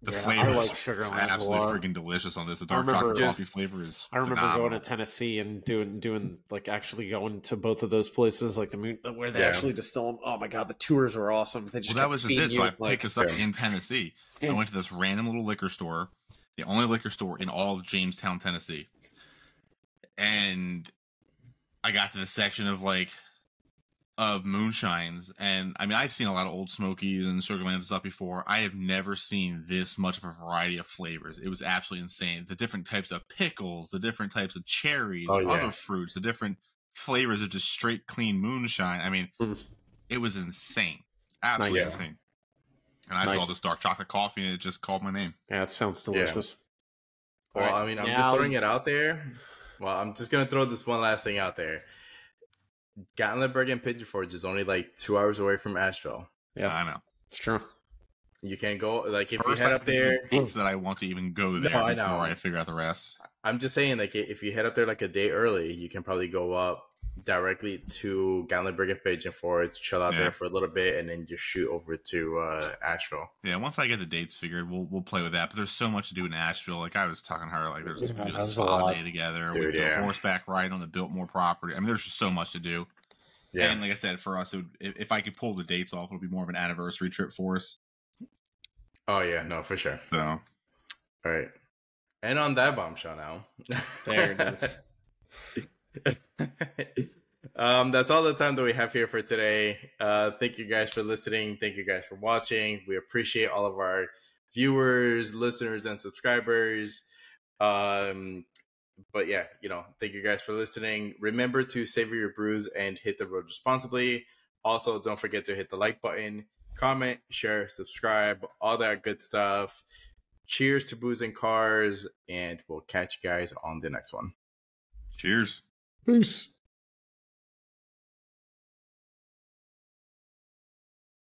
the flavor is Sugarland absolutely freaking delicious on this. The dark chocolate coffee flavor is. I remember going to Tennessee and doing like actually going to both of those places, like where they actually distill them. Oh my god, the tours were awesome. They just that was just it. So I picked this up in Tennessee. I went to this random little liquor store, the only liquor store in all of Jamestown, Tennessee, and I got to the section of moonshines, and I mean, I've seen a lot of Old Smokies and Sugarlands and stuff before. I have never seen this much of a variety of flavors. It was absolutely insane. The different types of pickles, the different types of cherries, other fruits, the different flavors of just straight clean moonshine. I mean, it was insane. Absolutely insane. And I saw this dark chocolate coffee, and it just called my name. Yeah, it sounds delicious. Yeah. Well, I mean, I'm just throwing it out there. Well, I'm just going to throw this one last thing out there. Gatlinburg and Pigeon Forge is only like 2 hours away from Asheville. Yeah, I know. It's true. You can go, like, if you head up there. It's that I want to even go there before I figure out the rest. I'm just saying, like, if you head up there like a day early, you can probably go up directly to Gatlinburg and Pigeon Forge, chill out there for a little bit, and then just shoot over to Asheville. Yeah, once I get the dates figured, we'll play with that. But there's so much to do in Asheville. Like I was talking to her, like we do a spa day together. We do a horseback ride on the Biltmore property. I mean, there's just so much to do. Yeah. And like I said, for us, if I could pull the dates off, it'll be more of an anniversary trip for us. Oh yeah, no, for sure. So, all right. And on that bombshell now, there it is. That's all the time that we have here for today. Thank you guys for listening. Thank you guys for watching. We appreciate all of our viewers, listeners, and subscribers. But yeah, thank you guys for listening. Remember to savor your brews and hit the road responsibly. Also, don't forget to hit the like button, comment, share, subscribe, all that good stuff. Cheers to booze and cars, and we'll catch you guys on the next one. Cheers. Peace.